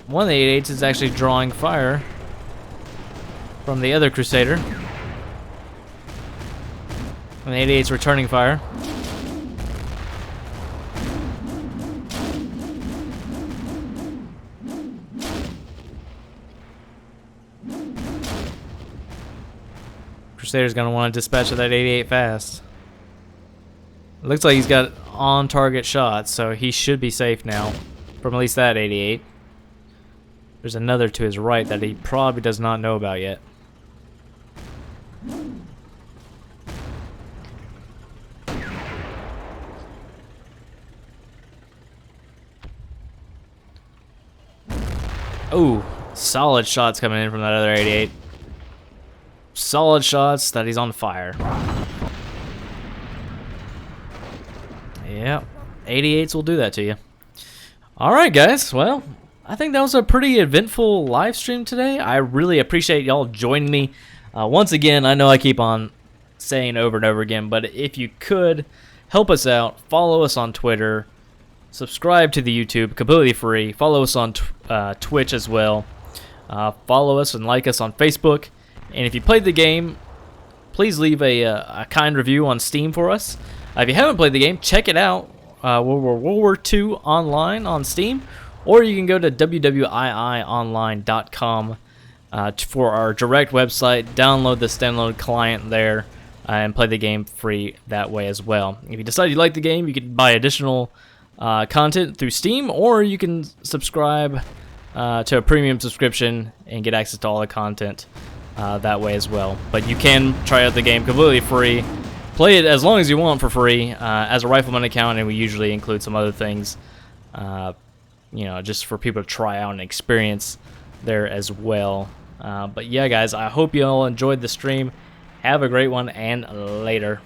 One of the 88s is actually drawing fire from the other Crusader. And the 88's returning fire. Crusader's gonna want to dispatch of that 88 fast. It looks like he's got on-target shots, so he should be safe now from at least that 88. There's another to his right that he probably does not know about yet. Oh, solid shots coming in from that other 88. Solid shots that he's on fire. Yeah, 88s will do that to you. Alright guys, well, I think that was a pretty eventful live stream today. I really appreciate y'all joining me. Once again, I know I keep on saying over and over again, but if you could help us out, follow us on Twitter, subscribe to the YouTube, completely free. Follow us on Twitch as well. Follow us and like us on Facebook. And if you played the game, please leave a kind review on Steam for us. If you haven't played the game, check it out. World War II Online on Steam. Or you can go to WWIIonline.com for our direct website. Download the standalone client there and play the game free that way as well. If you decide you like the game, you can buy additional content through Steam, or you can subscribe to a premium subscription and get access to all the content that way as well. But you can try out the game completely free. Play it as long as you want for free as a Rifleman account, and we usually include some other things, just for people to try out and experience there as well. But yeah, guys, I hope you all enjoyed the stream. Have a great one, and later.